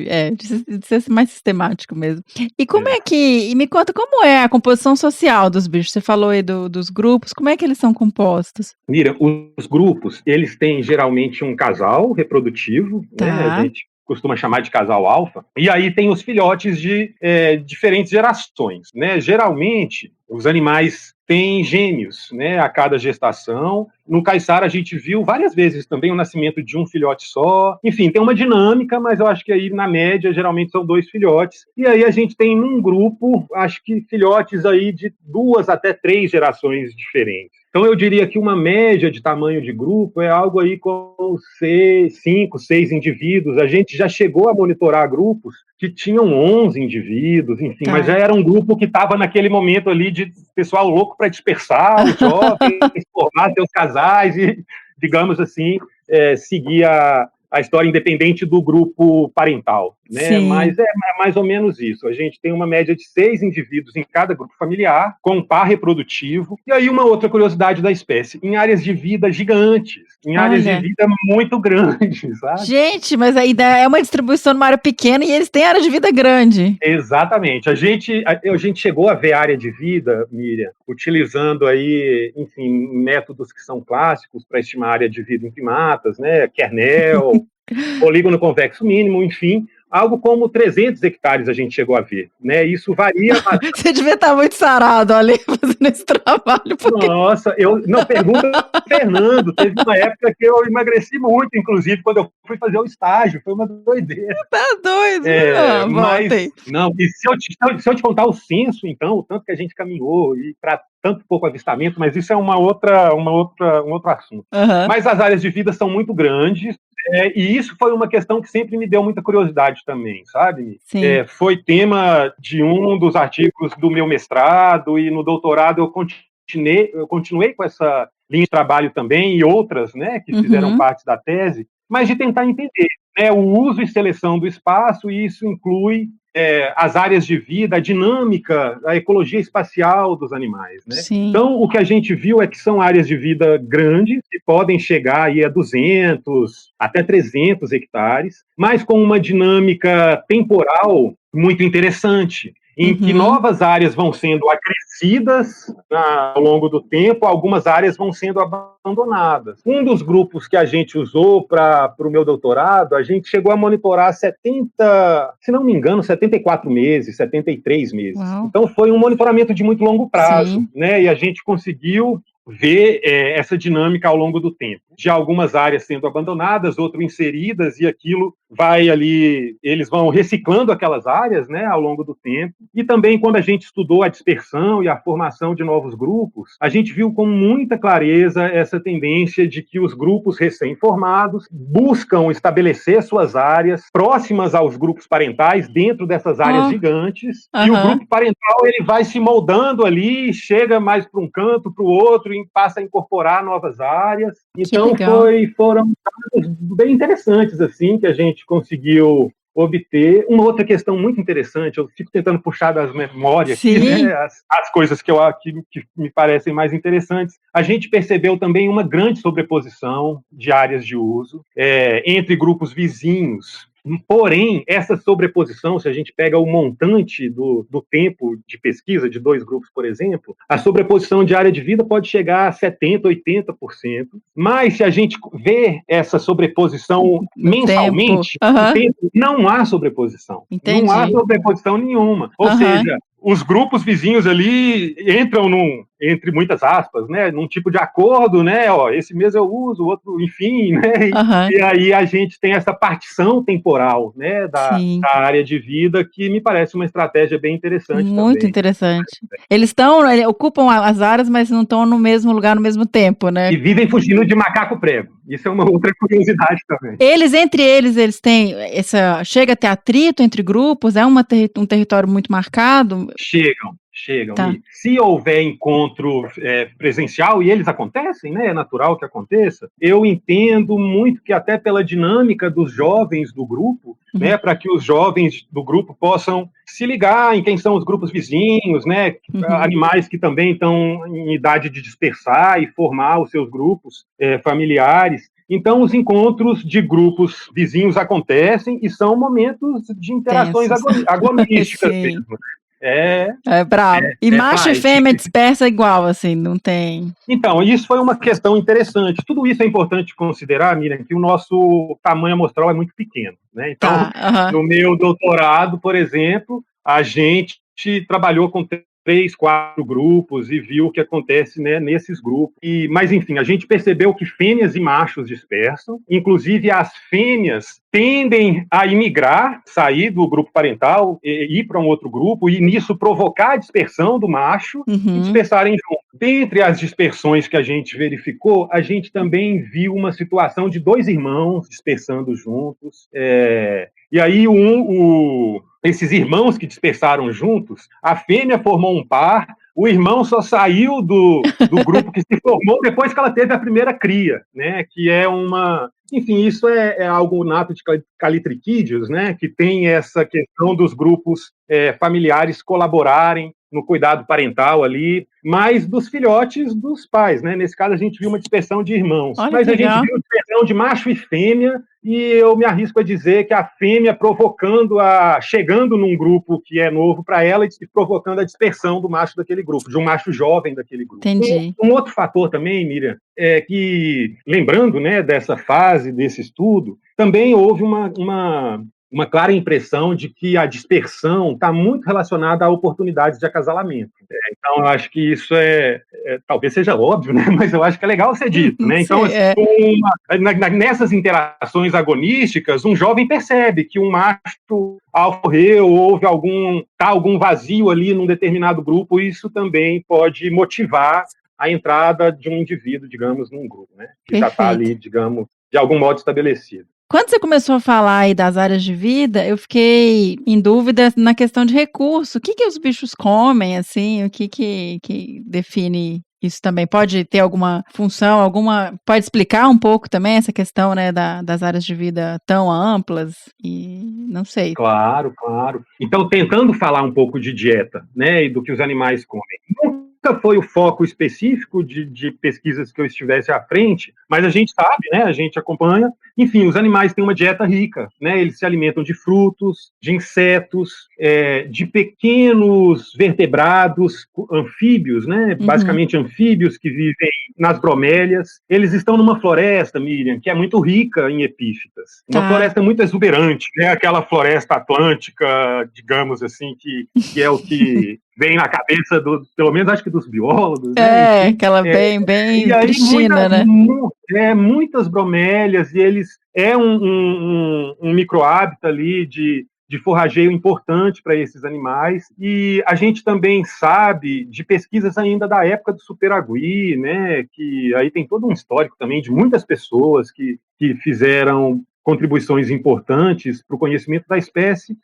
ser mais sistemático mesmo. E como e me conta como é a composição social dos bichos? Você falou aí dos grupos, como é que eles são compostos? Mira, os grupos, eles têm geralmente um casal reprodutivo, né, a gente costuma chamar de casal alfa, e aí tem os filhotes de diferentes gerações, né? Geralmente, os animais têm gêmeos, né, a cada gestação. No caiçara, a gente viu várias vezes também o nascimento de um filhote só. Enfim, tem uma dinâmica, mas eu acho que aí, na média, geralmente são 2 filhotes. E aí a gente tem num grupo, acho que filhotes aí de 2 até 3 gerações diferentes. Então, eu diria que uma média de tamanho de grupo é algo aí com 5, 6 indivíduos. A gente já chegou a monitorar grupos que tinham 11 indivíduos, enfim, mas já era um grupo que estava naquele momento ali de pessoal louco para dispersar os jovens, formar seus casais e, digamos assim, seguir a história independente do grupo parental, né? Mas é mais ou menos isso. A gente tem uma média de 6 indivíduos em cada grupo familiar, com um par reprodutivo. E aí uma outra curiosidade da espécie, em áreas de vida gigantes, em áreas de vida muito grandes, sabe? Gente, mas aí é uma distribuição numa área pequena e eles têm área de vida grande. Exatamente. A gente chegou a ver área de vida, Miriam, utilizando aí, enfim, métodos que são clássicos para estimar área de vida em primatas, né? Kernel, polígono convexo mínimo, enfim, algo como 300 hectares a gente chegou a ver, né? Isso varia. Você devia estar muito sarado ali fazendo esse trabalho. Porque... Nossa, não pergunta Fernando. Teve uma época que eu emagreci muito, inclusive, quando eu fui fazer o estágio. Foi uma doideira. Tá doido? Mas, não, e se eu te contar o censo, então, o tanto que a gente caminhou e para tanto pouco avistamento, mas isso é um outro assunto. Mas as áreas de vida são muito grandes, e isso foi uma questão que sempre me deu muita curiosidade também, sabe? Foi tema de um dos artigos do meu mestrado, e no doutorado eu continuei com essa linha de trabalho também, e outras, né, que fizeram parte da tese, mas de tentar entender, né, o uso e seleção do espaço, e isso inclui as áreas de vida, a dinâmica, a ecologia espacial dos animais, né? Então, o que a gente viu é que são áreas de vida grandes, que podem chegar aí a 200, até 300 hectares, mas com uma dinâmica temporal muito interessante, em que novas áreas vão sendo acrescidas ao longo do tempo, algumas áreas vão sendo abandonadas. Um dos grupos que a gente usou para o meu doutorado, a gente chegou a monitorar 70, se não me engano, 74 meses, 73 meses. Uau. Então foi um monitoramento de muito longo prazo, né? E a gente conseguiu ver essa dinâmica ao longo do tempo. de algumas áreas sendo abandonadas, outras inseridas, e aquilo vai ali, eles vão reciclando aquelas áreas, né, ao longo do tempo. E também quando a gente estudou a dispersão e a formação de novos grupos, a gente viu com muita clareza essa tendência de que os grupos recém-formados buscam estabelecer suas áreas próximas aos grupos parentais, dentro dessas áreas gigantes, e o grupo parental ele vai se moldando ali, chega mais para um canto, para o outro, e passa a incorporar novas áreas. Então foram dados bem interessantes assim que a gente conseguiu obter. Uma outra questão muito interessante, eu fico tentando puxar das memórias aqui, né, as coisas que me parecem mais interessantes. A gente percebeu também uma grande sobreposição de áreas de uso entre grupos vizinhos. Porém, essa sobreposição, se a gente pega o montante do tempo de pesquisa de 2 grupos, por exemplo, a sobreposição de área de vida pode chegar a 70%, 80%, mas se a gente vê essa sobreposição mensalmente, no tempo, não há sobreposição. Entendi. Não há sobreposição nenhuma. Ou seja, os grupos vizinhos ali entram entre muitas aspas, né, num tipo de acordo, né, esse mês eu uso, o outro, enfim, né, e aí a gente tem essa partição temporal, né, da área de vida, que me parece uma estratégia bem interessante muito também. Interessante. Eles ocupam as áreas, mas não estão no mesmo lugar no mesmo tempo, né? E vivem fugindo de macaco prego. Isso é uma outra curiosidade também. Entre eles têm chega a ter atrito entre grupos? É um território muito marcado? Chegam. Tá. E se houver encontro presencial, e eles acontecem, né, é natural que aconteça, eu entendo muito que até pela dinâmica dos jovens do grupo, né, para que os jovens do grupo possam se ligar em quem são os grupos vizinhos, né, animais que também estão em idade de dispersar e formar os seus grupos familiares. Então, os encontros de grupos vizinhos acontecem e são momentos de interações agonísticas mesmo. É bravo. E macho e fêmea dispersa igual, assim, não tem... Então, isso foi uma questão interessante. Tudo isso é importante considerar, Miriam, que o nosso tamanho amostral é muito pequeno, né? Então, no meu doutorado, por exemplo, a gente trabalhou com 3, 4 grupos e viu o que acontece, né, nesses grupos. Mas, enfim, a gente percebeu que fêmeas e machos dispersam, inclusive as fêmeas tendem a imigrar, sair do grupo parental, ir para um outro grupo, e nisso provocar a dispersão do macho e dispersarem juntos. Dentre as dispersões que a gente verificou, a gente também viu uma situação de 2 irmãos dispersando juntos. E aí esses irmãos que dispersaram juntos, a fêmea formou um par, o irmão só saiu do grupo que se formou depois que ela teve a primeira cria, né? Que é uma... Enfim, isso é algo nato de Callitrichidius, né? Que tem essa questão dos grupos familiares colaborarem no cuidado parental ali, mas dos filhotes dos pais, né? Nesse caso, a gente viu uma dispersão de irmãos. Olha, mas a gente viu dispersão de macho e fêmea, e eu me arrisco a dizer que a fêmea chegando num grupo que é novo para ela e provocando a dispersão do macho daquele grupo, de um macho jovem daquele grupo. Entendi. Um outro fator também, Miriam, é que, lembrando, né, dessa fase, desse estudo, também houve uma clara impressão de que a dispersão está muito relacionada a oportunidades de acasalamento. Então, eu acho que isso talvez seja óbvio, né? Mas eu acho que é legal ser dito, né? Então, nessas interações agonísticas, um jovem percebe que um macho, ao morrer, houve algum vazio ali num determinado grupo, e isso também pode motivar a entrada de um indivíduo, digamos, num grupo, né? Que já está ali, digamos, de algum modo estabelecido. Quando você começou a falar aí das áreas de vida, eu fiquei em dúvida na questão de recurso. O que os bichos comem, assim? O que define isso também? Pode ter alguma função, pode explicar um pouco também essa questão, né, das áreas de vida tão amplas? E não sei. Claro. Então, tentando falar um pouco de dieta, né, e do que os animais comem. Nunca foi o foco específico de pesquisas que eu estivesse à frente, mas a gente sabe, né, a gente acompanha. Enfim, os animais têm uma dieta rica, né, eles se alimentam de frutos, de insetos, de pequenos vertebrados anfíbios, né, basicamente anfíbios que vivem nas bromélias. Eles estão numa floresta, Miriam, que é muito rica em epífitas. Uma floresta muito exuberante, né, aquela floresta atlântica, digamos assim, que é o que vem na cabeça, pelo menos acho que dos biólogos. Né? Aquela bem e aí, pristina, né? Muitas bromélias, e eles um microhábitat ali de forrageio importante para esses animais, e a gente também sabe de pesquisas ainda da época do superagui, né, que aí tem todo um histórico também de muitas pessoas que fizeram contribuições importantes para o conhecimento da espécie,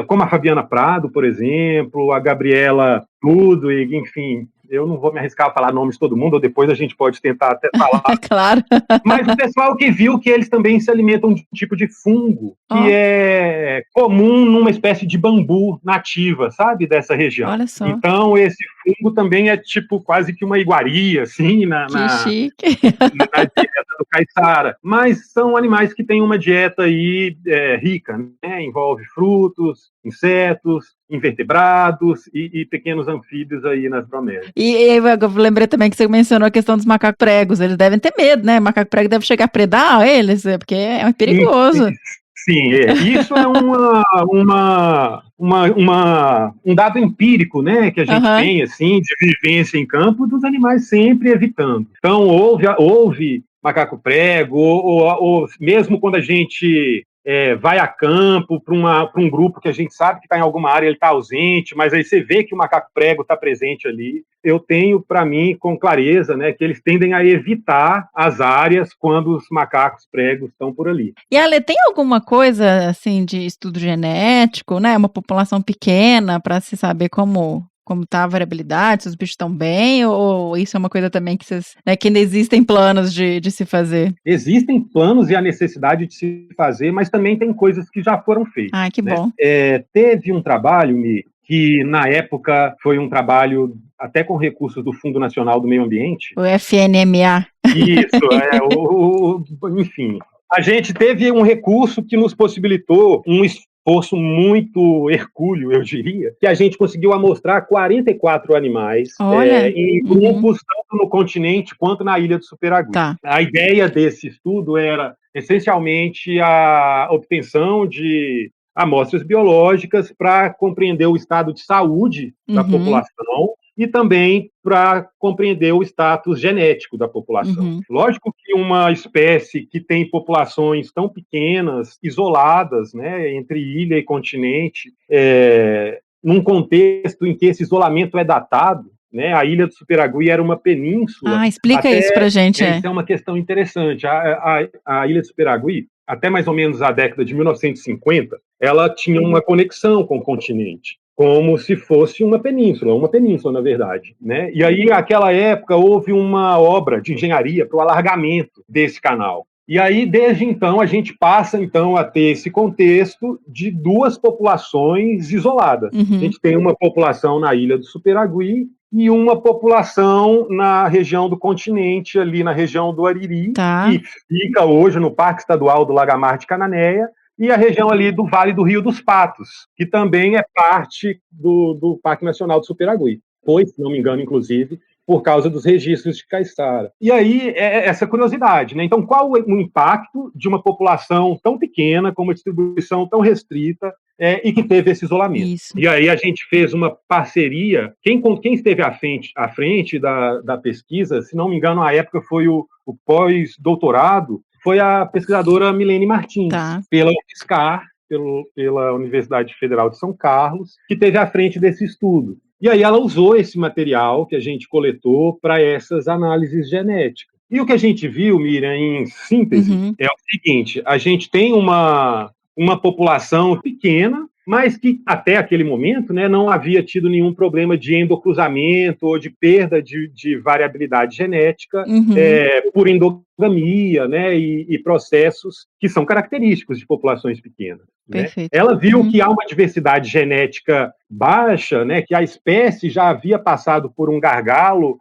como a Fabiana Prado, por exemplo, a Gabriela Ludwig, enfim, eu não vou me arriscar a falar nomes de todo mundo, ou depois a gente pode tentar até falar. Claro. Mas o pessoal que viu que eles também se alimentam de um tipo de fungo que é comum numa espécie de bambu nativa, sabe, dessa região. Olha só. Então, esse fungo também é tipo quase que uma iguaria, assim, na dieta do caiçara. Mas são animais que têm uma dieta aí rica, né? Envolve frutos, insetos, invertebrados e pequenos anfíbios aí nas bromélias. E eu lembrei também que você mencionou a questão dos macacos pregos. Eles devem ter medo, né? Macaco prego deve chegar a predar eles, porque é perigoso. Sim, isso é um dado empírico, né, que a gente tem, assim, de vivência em campo dos animais sempre evitando. Então, houve macaco prego, ou mesmo quando a gente vai a campo para um grupo que a gente sabe que está em alguma área, ele está ausente, mas aí você vê que o macaco prego está presente ali. Eu tenho para mim com clareza, né, que eles tendem a evitar as áreas quando os macacos pregos estão por ali. E Ale, tem alguma coisa assim de estudo genético, né, uma população pequena para se saber como está a variabilidade, se os bichos estão bem, ou isso é uma coisa também que que ainda existem planos de se fazer? Existem planos e a necessidade de se fazer, mas também tem coisas que já foram feitas. Ah, que bom. Teve um trabalho, Mi, que na época foi um trabalho até com recursos do Fundo Nacional do Meio Ambiente. O FNMA. Isso, enfim. A gente teve um recurso que nos possibilitou um esforço muito hercúleo, eu diria, que a gente conseguiu amostrar 44 animais em grupos, tanto no continente quanto na ilha do Superagui. Tá. A ideia desse estudo era, essencialmente, a obtenção de amostras biológicas para compreender o estado de saúde da população e também para compreender o status genético da população. Lógico que uma espécie que tem populações tão pequenas, isoladas, né, entre ilha e continente, num contexto em que esse isolamento é datado, né, a ilha do Superagui era uma península. Explica isso para a gente. Isso é uma questão interessante. A ilha do Superagui, até mais ou menos a década de 1950, ela tinha uma conexão com o continente, como se fosse uma península, na verdade, né? E aí, naquela época, houve uma obra de engenharia para o alargamento desse canal. E aí, desde então, a gente passa então a ter esse contexto de duas populações isoladas. A gente tem uma população na ilha do Superagui e uma população na região do continente, ali na região do Ariri, que fica hoje no Parque Estadual do Lagamar de Cananéia, e a região ali do Vale do Rio dos Patos, que também é parte do Parque Nacional do Superagui. Foi, se não me engano, inclusive, por causa dos registros de caiçara. E aí, essa curiosidade, né? Então, qual o impacto de uma população tão pequena, com uma distribuição tão restrita, e que teve esse isolamento? Isso. E aí a gente fez uma parceria. Quem esteve à frente da pesquisa, se não me engano, na época foi o pós-doutorado, foi a pesquisadora Milene Martins, pela UFSCar, pela Universidade Federal de São Carlos, que esteve à frente desse estudo. E aí ela usou esse material que a gente coletou para essas análises genéticas. E o que a gente viu, Miriam, em síntese, é o seguinte: a gente tem uma população pequena, mas que até aquele momento, né, não havia tido nenhum problema de endocruzamento ou de perda de variabilidade genética por endogamia, né, e processos que são característicos de populações pequenas. Né? Ela viu que há uma diversidade genética baixa, né, que a espécie já havia passado por um gargalo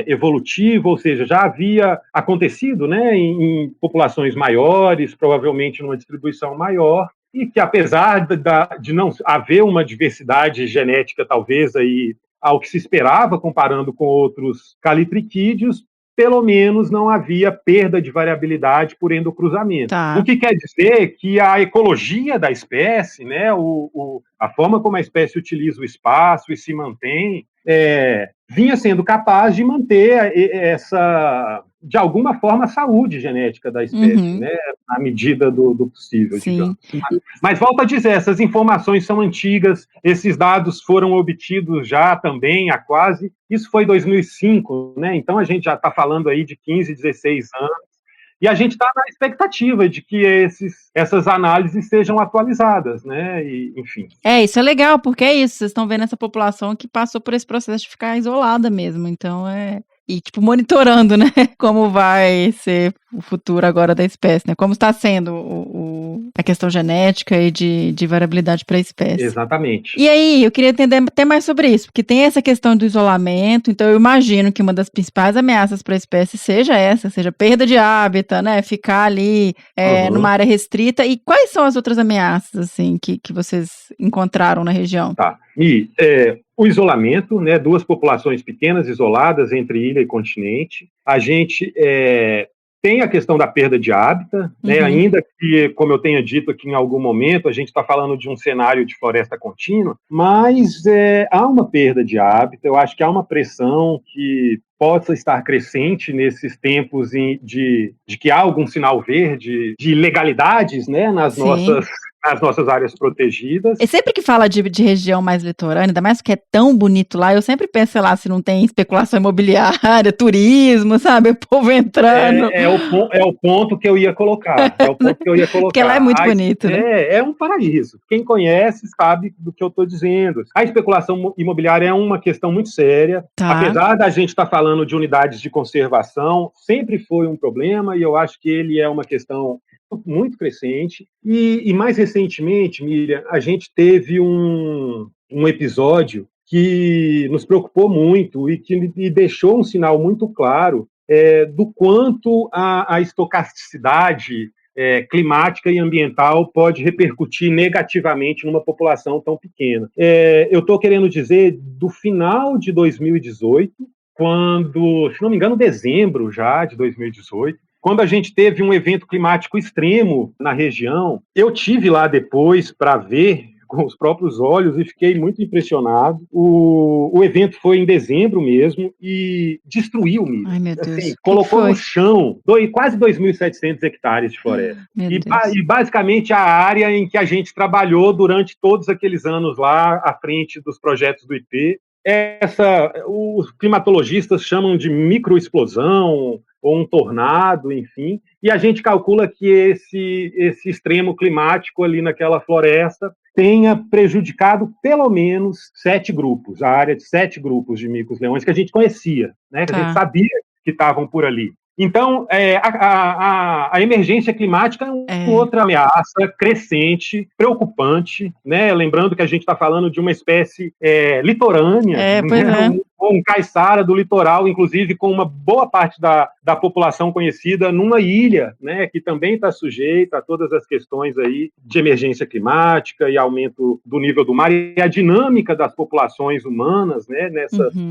evolutivo, ou seja, já havia acontecido, né, em populações maiores, provavelmente numa distribuição maior, e que apesar de não haver uma diversidade genética, talvez, aí, ao que se esperava, comparando com outros calitriquídeos, pelo menos não havia perda de variabilidade por endocruzamento. Tá. O que quer dizer que a ecologia da espécie, né, a forma como a espécie utiliza o espaço e se mantém, vinha sendo capaz de manter de alguma forma, a saúde genética da espécie, né, na medida do possível, digamos. Mas volto a dizer, essas informações são antigas, esses dados foram obtidos já também há quase, isso foi 2005, né, então a gente já está falando aí de 15, 16 anos, e a gente está na expectativa de que essas análises sejam atualizadas, né? E, enfim. Isso é legal, porque é isso, vocês estão vendo essa população que passou por esse processo de ficar isolada mesmo, então e, tipo, monitorando, né, como vai ser o futuro agora da espécie, né, como está sendo a questão genética e de variabilidade para a espécie. Exatamente. E aí, eu queria entender até mais sobre isso, porque tem essa questão do isolamento, então eu imagino que uma das principais ameaças para a espécie seja perda de hábitat, né, ficar ali numa área restrita, e quais são as outras ameaças, assim, que vocês encontraram na região? Tá, e o isolamento, né, duas populações pequenas isoladas entre ilha e continente. A gente tem a questão da perda de hábitat, né, ainda que, como eu tenha dito aqui em algum momento, a gente está falando de um cenário de floresta contínua, mas há uma perda de hábitat, eu acho que há uma pressão que possa estar crescente nesses tempos de que há algum sinal verde de ilegalidades, né, nas nossas áreas protegidas. E sempre que fala de região mais litorânea, ainda mais que é tão bonito lá, eu sempre penso, sei lá, se não tem especulação imobiliária, turismo, sabe? O povo entrando. É o ponto que eu ia colocar. Porque lá é muito bonito, né? É um paraíso. Quem conhece sabe do que eu estou dizendo. A especulação imobiliária é uma questão muito séria. Tá. Apesar da gente estar falando de unidades de conservação, sempre foi um problema, e eu acho que ele é uma questão muito crescente. E mais recentemente, Miriam, a gente teve um episódio que nos preocupou muito e que deixou um sinal muito claro do quanto a estocasticidade climática e ambiental pode repercutir negativamente numa população tão pequena. Eu estou querendo dizer do final de 2018, quando, se não me engano, dezembro já de 2018, quando a gente teve um evento climático extremo na região. Eu tive lá depois para ver com os próprios olhos e fiquei muito impressionado. O evento foi em dezembro mesmo e destruiu o milho. Ai, meu Deus. Assim, colocou no chão quase 2.700 hectares de floresta. E basicamente a área em que a gente trabalhou durante todos aqueles anos lá à frente dos projetos do IP. Os climatologistas chamam de microexplosão ou um tornado, enfim, e a gente calcula que esse extremo climático ali naquela floresta tenha prejudicado pelo menos 7 grupos, a área de 7 grupos de micos-leões que a gente conhecia, né, que a gente sabia que estavam por ali. Então, a emergência climática é uma outra ameaça crescente, preocupante, né? Lembrando que a gente está falando de uma espécie litorânea, né? Um caiçara do litoral, inclusive com uma boa parte da população conhecida numa ilha, né? Que também está sujeita a todas as questões aí de emergência climática e aumento do nível do mar e a dinâmica das populações humanas, né?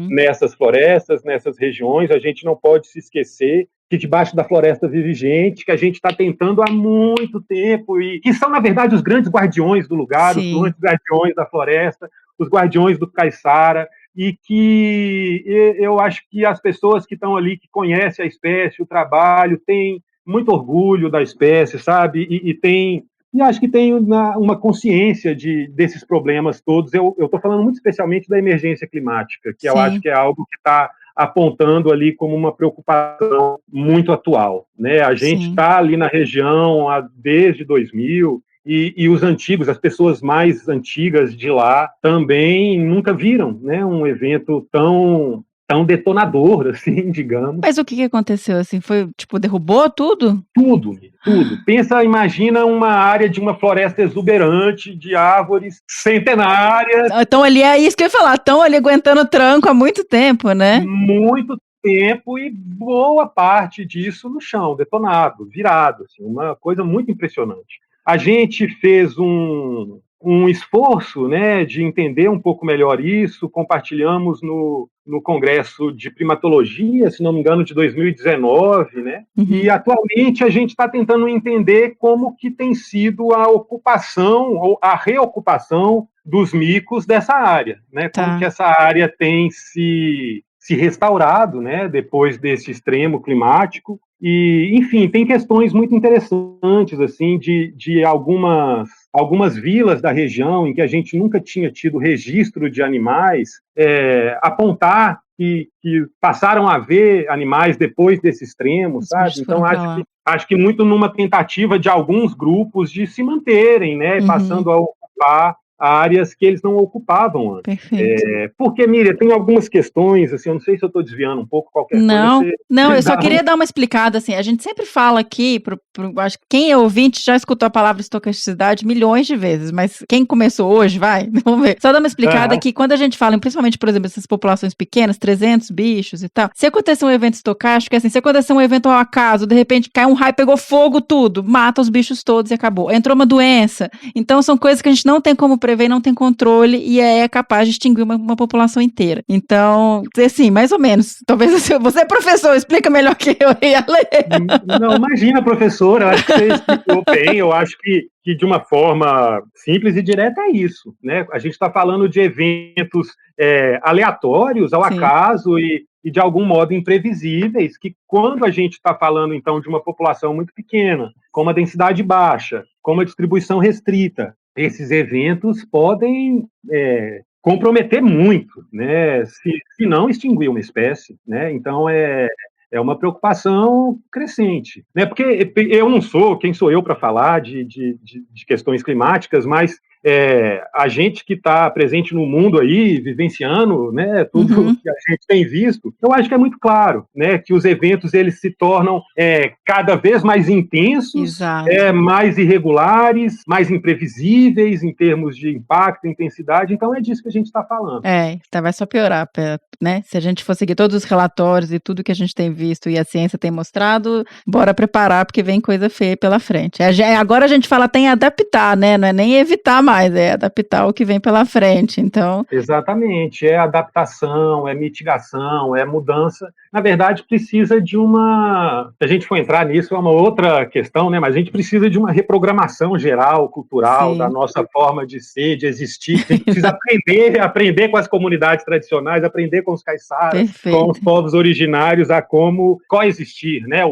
Nessas florestas, nessas regiões. A gente não pode se esquecer que debaixo da floresta vive gente que a gente está tentando há muito tempo e que são, na verdade, os grandes guardiões do lugar, os grandes guardiões da floresta, os guardiões do caiçara, e que eu acho que as pessoas que estão ali, que conhecem a espécie, o trabalho, têm muito orgulho da espécie, sabe? E acho que tem uma consciência desses problemas todos. Eu estou falando muito especialmente da emergência climática, que eu acho que é algo que está apontando ali como uma preocupação muito atual, né? A gente está ali na região desde 2000 e os antigos, as pessoas mais antigas de lá também nunca viram, né, um evento tão detonador, assim, digamos. Mas o que aconteceu, assim? Foi, tipo, derrubou tudo? Tudo. Imagina uma área de uma floresta exuberante, de árvores centenárias. Então ali é isso que eu ia falar, estão ali aguentando tranco há muito tempo, né? Muito tempo e boa parte disso no chão, detonado, virado, assim, uma coisa muito impressionante. A gente fez um um esforço, né, de entender um pouco melhor isso, compartilhamos no Congresso de Primatologia, se não me engano, de 2019, né? E atualmente a gente está tentando entender como que tem sido a ocupação ou a reocupação dos micos dessa área, né? Como que essa área tem se restaurado, né, depois desse extremo climático. E, enfim, tem questões muito interessantes, assim, de algumas vilas da região em que a gente nunca tinha tido registro de animais, apontar que passaram a ver animais depois desse extremo, sabe? Então, acho que muito numa tentativa de alguns grupos de se manterem, né, passando a ocupar áreas que eles não ocupavam antes. Perfeito. Porque, Miriam, tem algumas questões, assim, eu não sei se eu estou desviando um pouco qualquer coisa. Não, eu só queria dar uma explicada, assim, a gente sempre fala aqui, acho que quem é ouvinte já escutou a palavra estocasticidade milhões de vezes, mas quem começou hoje, vamos ver. Só dar uma explicada que quando a gente fala, principalmente, por exemplo, essas populações pequenas, 300 bichos e tal, se acontecer um evento estocástico, assim, se acontecer um evento ao acaso, de repente cai um raio, pegou fogo, tudo, mata os bichos todos e acabou. Entrou uma doença, então são coisas que a gente não tem como prever, não tem controle e é capaz de extinguir uma população inteira. Então, assim, mais ou menos. Talvez você é professor, explica melhor que eu ia ler. Não, imagina, professora, eu acho que você explicou bem, eu acho que de uma forma simples e direta é isso, né? A gente está falando de eventos aleatórios, ao acaso e de algum modo imprevisíveis, que quando a gente está falando, então, de uma população muito pequena, com uma densidade baixa, com uma distribuição restrita, esses eventos podem comprometer muito, né, se não extinguir uma espécie, né? Então é uma preocupação crescente, né? Porque eu não sou, quem sou eu para falar de questões climáticas, mas a gente que está presente no mundo aí, vivenciando, né, tudo que a gente tem visto, eu acho que é muito claro, né, que os eventos eles se tornam cada vez mais intensos, mais irregulares, mais imprevisíveis em termos de impacto, intensidade, então é disso que a gente está falando. Vai só piorar, né? Se a gente for seguir todos os relatórios e tudo que a gente tem visto e a ciência tem mostrado, bora preparar, porque vem coisa feia pela frente. Agora a gente fala tem adaptar, né? Não é nem evitar mais, é adaptar o que vem pela frente, então... Exatamente, é adaptação, é mitigação, é mudança. Na verdade, precisa de se a gente for entrar nisso, é uma outra questão, né? Mas a gente precisa de uma reprogramação geral, cultural, da nossa forma de ser, de existir. A gente precisa aprender com as comunidades tradicionais, aprender com os caiçaras, com os povos originários a como coexistir, né?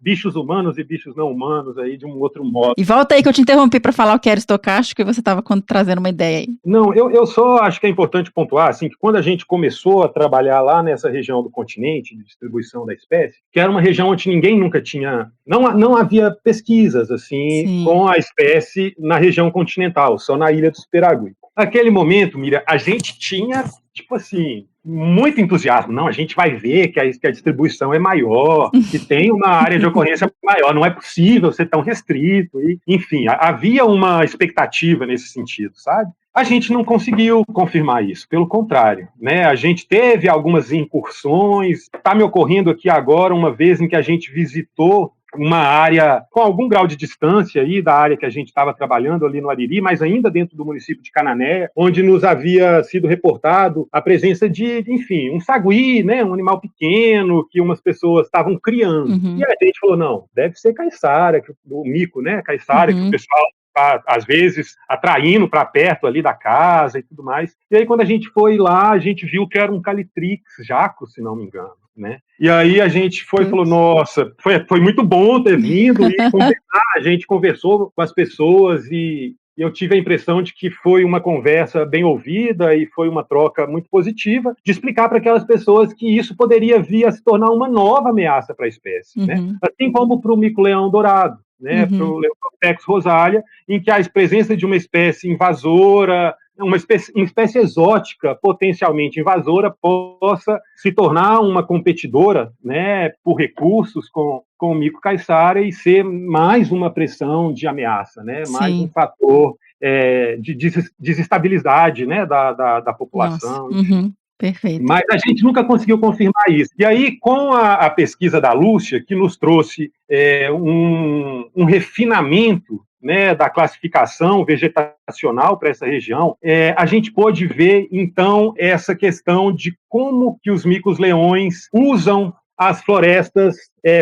Bichos humanos e bichos não humanos aí de um outro modo. E volta aí que eu te interrompi para falar o que era estocástico e você estava trazendo uma ideia aí. Não, eu só acho que é importante pontuar assim, que quando a gente começou a trabalhar lá nessa região do continente de distribuição da espécie, que era uma região onde ninguém nunca tinha, não havia pesquisas assim com a espécie na região continental, só na ilha do Superagui. Naquele momento, Miriam, a gente tinha, tipo assim, muito entusiasmo. Não, a gente vai ver que a distribuição é maior, que tem uma área de ocorrência maior, não é possível ser tão restrito. Enfim, havia uma expectativa nesse sentido, sabe? A gente não conseguiu confirmar isso, pelo contrário, né? A gente teve algumas incursões, está me ocorrendo aqui agora uma vez em que a gente visitou uma área com algum grau de distância aí da área que a gente estava trabalhando ali no Ariri, mas ainda dentro do município de Cananéia, onde nos havia sido reportado a presença de, enfim, um sagui, né, um animal pequeno que umas pessoas estavam criando. E a gente falou, não, deve ser caiçara, o mico, né, caiçara, que o pessoal está, às vezes, atraindo para perto ali da casa e tudo mais. E aí, quando a gente foi lá, a gente viu que era um calitrix jaco, se não me engano. Né? E aí a gente foi e falou, nossa, foi muito bom ter vindo e conversar. A gente conversou com as pessoas e eu tive a impressão de que foi uma conversa bem ouvida e foi uma troca muito positiva de explicar para aquelas pessoas que isso poderia vir a se tornar uma nova ameaça para a espécie, né? Assim como para o mico-leão dourado, né? Para o Leoptex rosalia, em que a presença de uma espécie invasora, uma espécie exótica, potencialmente invasora, possa se tornar uma competidora, né, por recursos com o mico caiçara e ser mais uma pressão de ameaça, né, mais um fator de desestabilidade, né, da população. Perfeito. Mas a gente nunca conseguiu confirmar isso. E aí, com a pesquisa da Lúcia, que nos trouxe um refinamento né, da classificação vegetacional para essa região, a gente pôde ver, então, essa questão de como que os micos-leões usam as florestas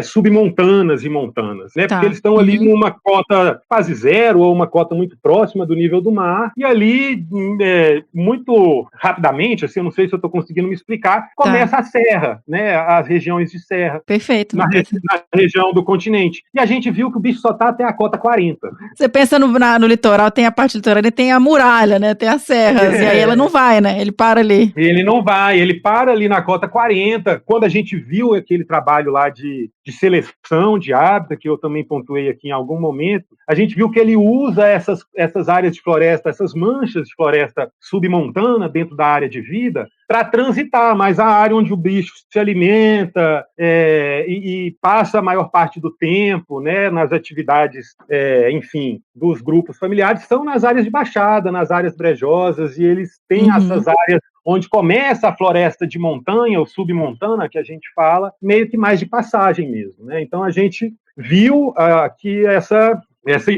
submontanas e montanas, né? Porque eles estão ali numa cota quase zero ou uma cota muito próxima do nível do mar, e ali, muito rapidamente, assim, eu não sei se eu estou conseguindo me explicar, começa a serra, né? As regiões de serra. Perfeito. Na região do continente. E a gente viu que o bicho só está até a cota 40. Você pensa no litoral, tem a parte litorânea e tem a muralha, né? Tem as serras, e aí ela não vai, né? Ele para ali. Ele não vai, ele para ali na cota 40. Quando a gente viu aquele trabalho lá de seleção de hábitat, que eu também pontuei aqui em algum momento, a gente viu que ele usa essas áreas de floresta, essas manchas de floresta submontana dentro da área de vida, para transitar, mas a área onde o bicho se alimenta e passa a maior parte do tempo, né, nas atividades, enfim, dos grupos familiares, são nas áreas de baixada, nas áreas brejosas, e eles têm essas áreas onde começa a floresta de montanha ou submontana, que a gente fala, meio que mais de passagem mesmo, né? Então a gente viu que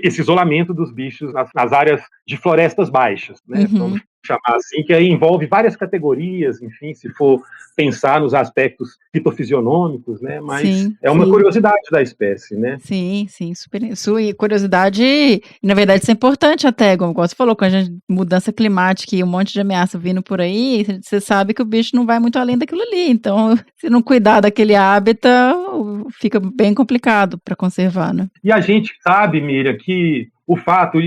esse isolamento dos bichos nas áreas de florestas baixas, né? Vamos chamar assim, que aí envolve várias categorias, enfim, se for pensar nos aspectos fitofisionômicos, né? Mas uma curiosidade da espécie, né? Sim, super. E curiosidade, na verdade, isso é importante até, como você falou, com a mudança climática e um monte de ameaça vindo por aí, você sabe que o bicho não vai muito além daquilo ali, então, se não cuidar daquele hábitat, fica bem complicado para conservar, né? E a gente sabe, Miriam, que o fato,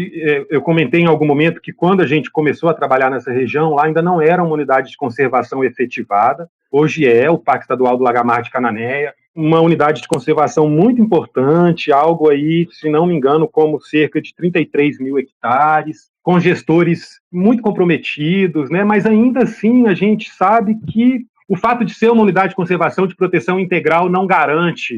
eu comentei em algum momento que quando a gente começou a trabalhar nessa região, lá ainda não era uma unidade de conservação efetivada, hoje o Parque Estadual do Lagamar de Cananéia, uma unidade de conservação muito importante, algo aí, se não me engano, como cerca de 33 mil hectares, com gestores muito comprometidos, né? Mas ainda assim a gente sabe que o fato de ser uma unidade de conservação de proteção integral não garante,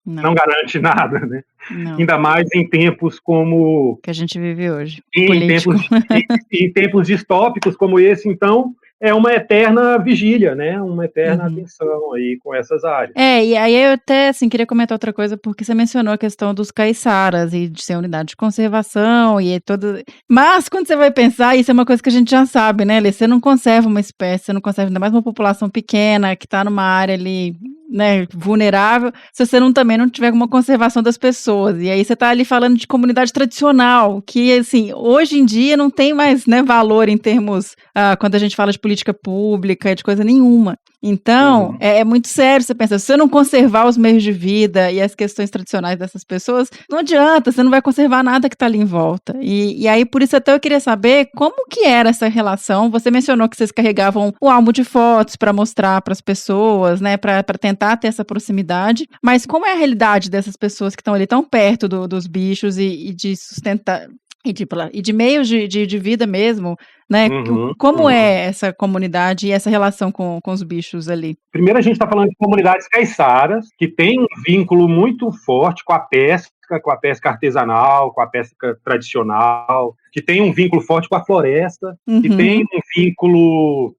não garante nada, né? Não. Ainda mais em tempos como que a gente vive hoje. Em tempos distópicos como esse, então é uma eterna vigília, né? Uma eterna atenção aí com essas áreas. E aí eu até queria comentar outra coisa, porque você mencionou a questão dos caiçaras e de ser unidade de conservação e todo. Mas quando você vai pensar, isso é uma coisa que a gente já sabe, né, Lê? Você não conserva uma espécie, você não conserva ainda mais uma população pequena que está numa área ali, né, vulnerável, se você também não tiver uma conservação das pessoas. E aí você está ali falando de comunidade tradicional, que, assim, hoje em dia não tem mais, né, valor em termos, quando a gente fala de política pública, de coisa nenhuma. Então, é muito sério, você pensa, se você não conservar os meios de vida e as questões tradicionais dessas pessoas, não adianta, você não vai conservar nada que está ali em volta. E aí, por isso até eu queria saber como que era essa relação. Você mencionou que vocês carregavam o álbum de fotos para mostrar para as pessoas, né, para tentar ter essa proximidade, mas como é a realidade dessas pessoas que estão ali tão perto dos bichos e de sustentar, e de meios de vida mesmo, né? Como é essa comunidade e essa relação com os bichos ali? Primeiro a gente está falando de comunidades caiçaras, que tem um vínculo muito forte com a pesca artesanal, com a pesca tradicional, que tem um vínculo forte com a floresta, que tem um vínculo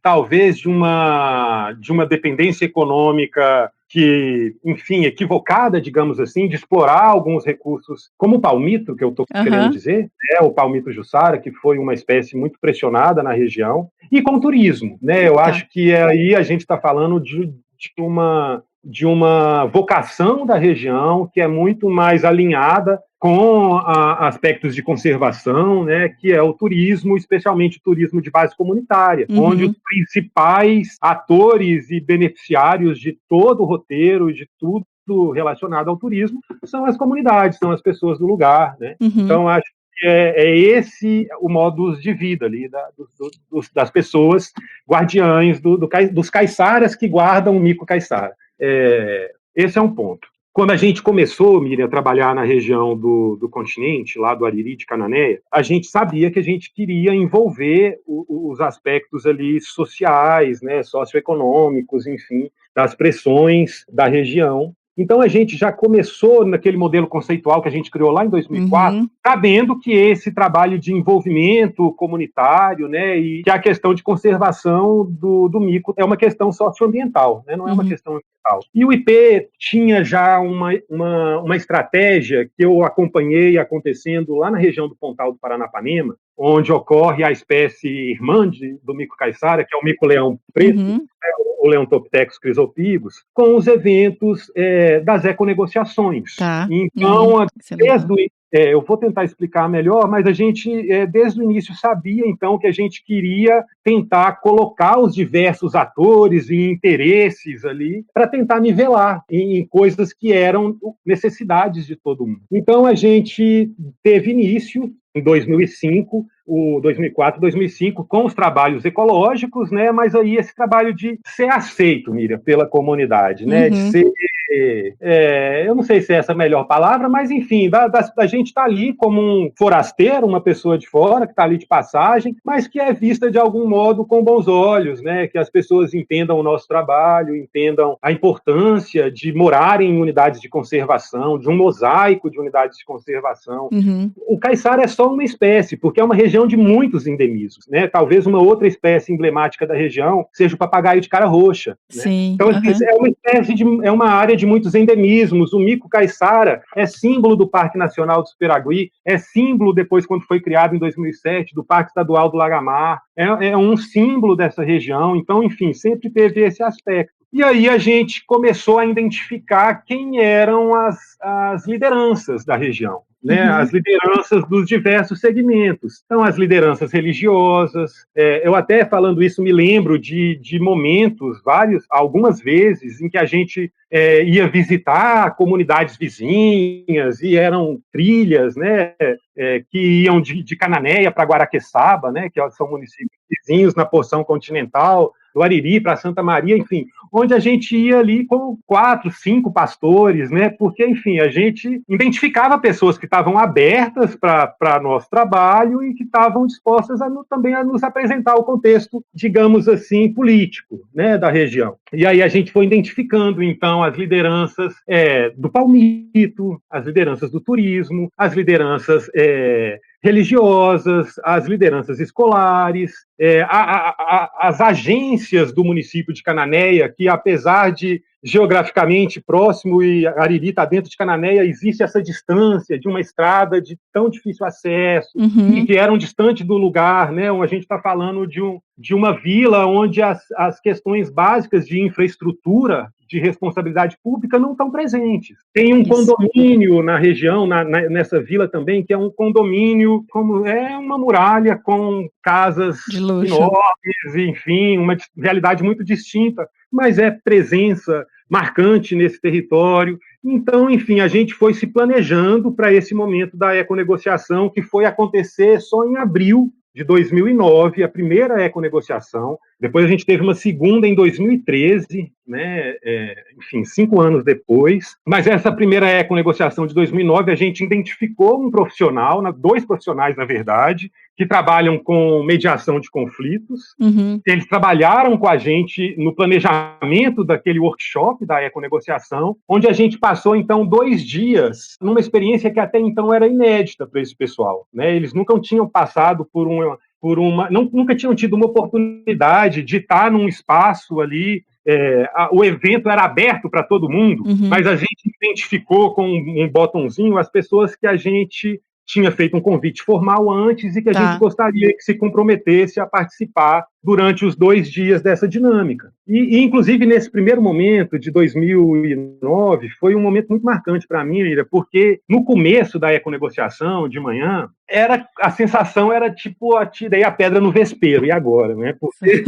talvez de uma dependência econômica que, enfim, equivocada, digamos assim, de explorar alguns recursos, como o palmito, que eu estou querendo dizer, o palmito jussara, que foi uma espécie muito pressionada na região, e com o turismo, né? Eu acho que aí a gente está falando de uma vocação da região que é muito mais alinhada com aspectos de conservação, né, que é o turismo, especialmente o turismo de base comunitária, onde os principais atores e beneficiários de todo o roteiro, de tudo relacionado ao turismo, são as comunidades, são as pessoas do lugar, né? Então, acho que é esse o modus de vida ali das pessoas guardiães dos caiçaras que guardam o mico caiçara. Esse é um ponto. Quando a gente começou, Miriam, a trabalhar na região do continente, lá do Ariri de Cananéia, a gente sabia que a gente queria envolver os aspectos ali sociais, né, socioeconômicos, enfim, das pressões da região Então a gente já começou naquele modelo conceitual que a gente criou lá em 2004, sabendo que esse trabalho de envolvimento comunitário, né, e que a questão de conservação do mico é uma questão socioambiental, né, não é uma questão ambiental. E o IP tinha já uma estratégia que eu acompanhei acontecendo lá na região do Pontal do Paranapanema, onde ocorre a espécie irmã do mico caiçara, que é o mico-leão preto, o Leontopithecus crisopibus, com os eventos das econegociações. Tá. Então, eu vou tentar explicar melhor, mas a gente, desde o início, sabia, então, que a gente queria tentar colocar os diversos atores e interesses ali para tentar nivelar em coisas que eram necessidades de todo mundo. Então, a gente teve início em 2005, 2004, 2005, com os trabalhos ecológicos, né? Mas aí esse trabalho de ser aceito, Miriam, pela comunidade, né? De ser, eu não sei se é essa a melhor palavra, mas enfim, da gente estar ali como um forasteiro, uma pessoa de fora que está ali de passagem, mas que é vista de algum modo com bons olhos, né? Que as pessoas entendam o nosso trabalho, entendam a importância de morar em unidades de conservação, de um mosaico de unidades de conservação. O caiçara é só uma espécie, porque é uma região de muitos endemismos, né? Talvez uma outra espécie emblemática da região seja o papagaio de cara roxa. Né? Sim, então, é uma área de muitos endemismos. O mico caiçara é símbolo do Parque Nacional do Superagui, é símbolo, depois, quando foi criado em 2007, do Parque Estadual do Lagamar, é um símbolo dessa região. Então, enfim, sempre teve esse aspecto. E aí a gente começou a identificar quem eram as lideranças da região. Né, as lideranças dos diversos segmentos. Então, as lideranças religiosas, eu até falando isso me lembro de momentos, algumas vezes, em que a gente ia visitar comunidades vizinhas, e eram trilhas, né, que iam de Cananéia para Guaraqueçaba, né, que são municípios vizinhos na porção continental, do Ariri para Santa Maria, enfim, onde a gente ia ali com 4, 5 pastores, né? Porque, enfim, a gente identificava pessoas que estavam abertas para nosso trabalho e que estavam dispostas também a nos apresentar o contexto, digamos assim, político, né, da região. E aí a gente foi identificando, então, as lideranças do palmito, as lideranças do turismo, as lideranças religiosas, as lideranças escolares, as agências do município de Cananéia, que apesar de geograficamente próximo e Ariri está dentro de Cananéia, existe essa distância de uma estrada de tão difícil acesso, e que eram distante do lugar, né? A gente está falando de uma vila onde as questões básicas de infraestrutura, de responsabilidade pública, não estão presentes. Tem um condomínio na região, nessa vila também, que é um condomínio, como é uma muralha com casas enormes, enfim, uma realidade muito distinta, mas é presença marcante nesse território. Então, enfim, a gente foi se planejando para esse momento da econegociação, que foi acontecer só em abril de 2009, a primeira econegociação. Depois a gente teve uma segunda em 2013, né? Enfim, 5 anos depois. Mas essa primeira econegociação de 2009, a gente identificou um profissional, 2 profissionais, na verdade, que trabalham com mediação de conflitos. Eles trabalharam com a gente no planejamento daquele workshop da econegociação, onde a gente passou, então, 2 dias numa experiência que até então era inédita para esse pessoal. Né? Eles nunca tinham passado nunca tinham tido uma oportunidade de estar num espaço ali. O evento era aberto para todo mundo, mas a gente identificou com um botãozinho as pessoas que a gente tinha feito um convite formal antes e que a gente gostaria que se comprometesse a participar durante os 2 dias dessa dinâmica. E inclusive, nesse primeiro momento de 2009, foi um momento muito marcante para mim, Miriam, porque no começo da econegociação, de manhã, a sensação era tipo, tirei a pedra no vespeiro, e agora, né? Porque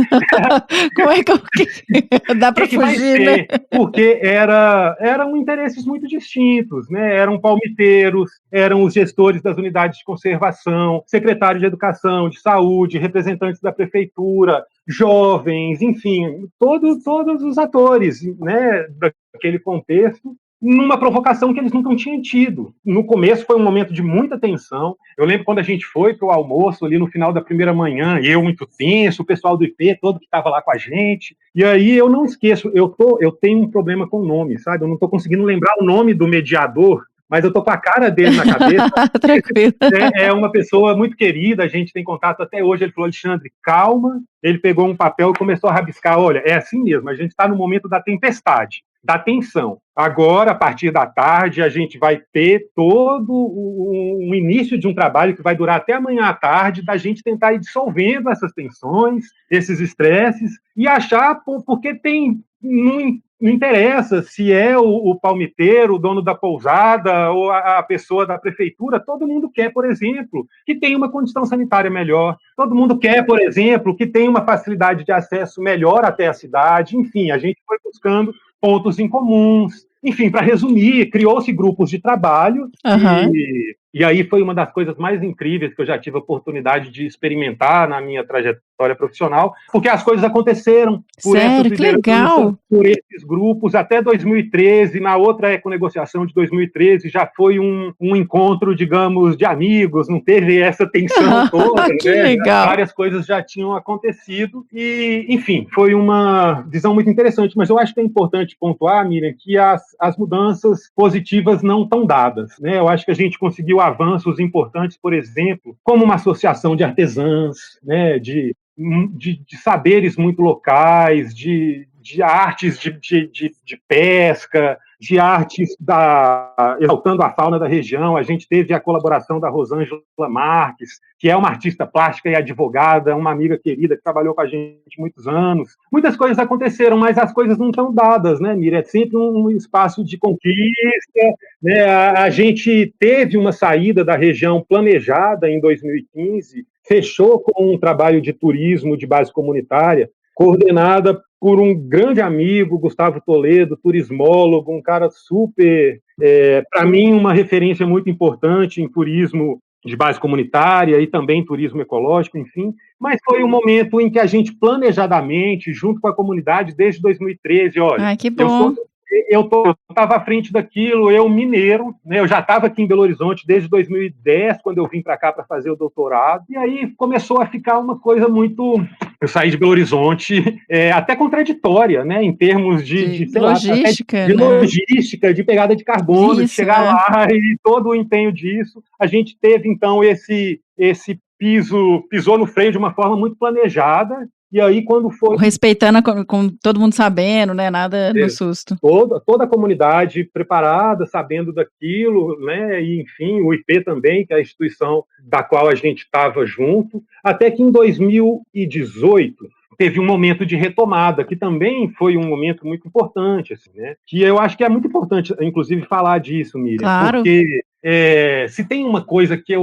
como é que dá para fugir, né? Porque eram interesses muito distintos, né? Eram palmiteiros, eram os gestores das unidades de conservação, secretários de educação, de saúde, representantes da prefeitura, jovens, enfim, todos os atores, né, daquele contexto. numa provocação que eles nunca tinham tido. No começo foi um momento de muita tensão. Eu lembro quando a gente foi para o almoço ali no final da primeira manhã, eu muito tenso, o pessoal do IP todo que estava lá com a gente. E aí eu não esqueço, eu tenho um problema com o nome, sabe? Eu não estou conseguindo lembrar o nome do mediador, mas eu tô com a cara dele na cabeça. Tranquilo. É uma pessoa muito querida, a gente tem contato até hoje. Ele falou: Alexandre, calma. Ele pegou um papel e começou a rabiscar. Olha, é assim mesmo, a gente está no momento da tempestade, da tensão. Agora, a partir da tarde, a gente vai ter todo um início de um trabalho que vai durar até amanhã à tarde, da gente tentar ir dissolvendo essas tensões, esses estresses, e achar, porque tem... Não interessa se é o palmiteiro, o dono da pousada ou a pessoa da prefeitura, todo mundo quer, por exemplo, que tenha uma condição sanitária melhor, todo mundo quer, por exemplo, que tenha uma facilidade de acesso melhor até a cidade. Enfim, a gente foi buscando pontos em comuns. Enfim, para resumir, criou-se grupos de trabalho e aí foi uma das coisas mais incríveis que eu já tive a oportunidade de experimentar na minha trajetória profissional, porque as coisas aconteceram por Sério? Que legal! Por esses grupos, até 2013, na outra econegociação de 2013, já foi um encontro, digamos, de amigos, não teve essa tensão toda, que legal! Várias coisas já tinham acontecido e, enfim, foi uma visão muito interessante, mas eu acho que é importante pontuar, Miriam, que as mudanças positivas não estão dadas, né? Eu acho que a gente conseguiu avanços importantes, por exemplo, como uma associação de artesãs, né, de saberes muito locais, de artes de pesca, de artes exaltando a fauna da região. A gente teve a colaboração da Rosângela Marques, que é uma artista plástica e advogada, uma amiga querida que trabalhou com a gente muitos anos. Muitas coisas aconteceram, mas as coisas não estão dadas, né, Miriam? É sempre um espaço de conquista, né? A gente teve uma saída da região planejada em 2015, fechou com um trabalho de turismo de base comunitária, coordenada por um grande amigo, Gustavo Toledo, turismólogo, um cara super, para mim, uma referência muito importante em turismo de base comunitária e também turismo ecológico, enfim. Mas foi um momento em que a gente, planejadamente, junto com a comunidade, desde 2013, olha... Ai, que bom! Eu estava à frente daquilo, eu mineiro, né, eu já estava aqui em Belo Horizonte desde 2010, quando eu vim para cá para fazer o doutorado, e aí começou a ficar uma coisa muito... Eu saí de Belo Horizonte, até contraditória, né, em termos de sei logística, lá, de logística, de pegada de carbono, isso, de chegar lá e todo o empenho disso. A gente teve, então, esse pisou no freio de uma forma muito planejada. E aí, quando foi... Respeitando, com todo mundo sabendo, né? Nada no susto. Toda a comunidade preparada, sabendo daquilo, né? E, enfim, o IP também, que é a instituição da qual a gente estava junto. Até que em 2018 teve um momento de retomada, que também foi um momento muito importante, assim, né? Que eu acho que é muito importante, inclusive, falar disso, Miriam. Claro. Porque se tem uma coisa que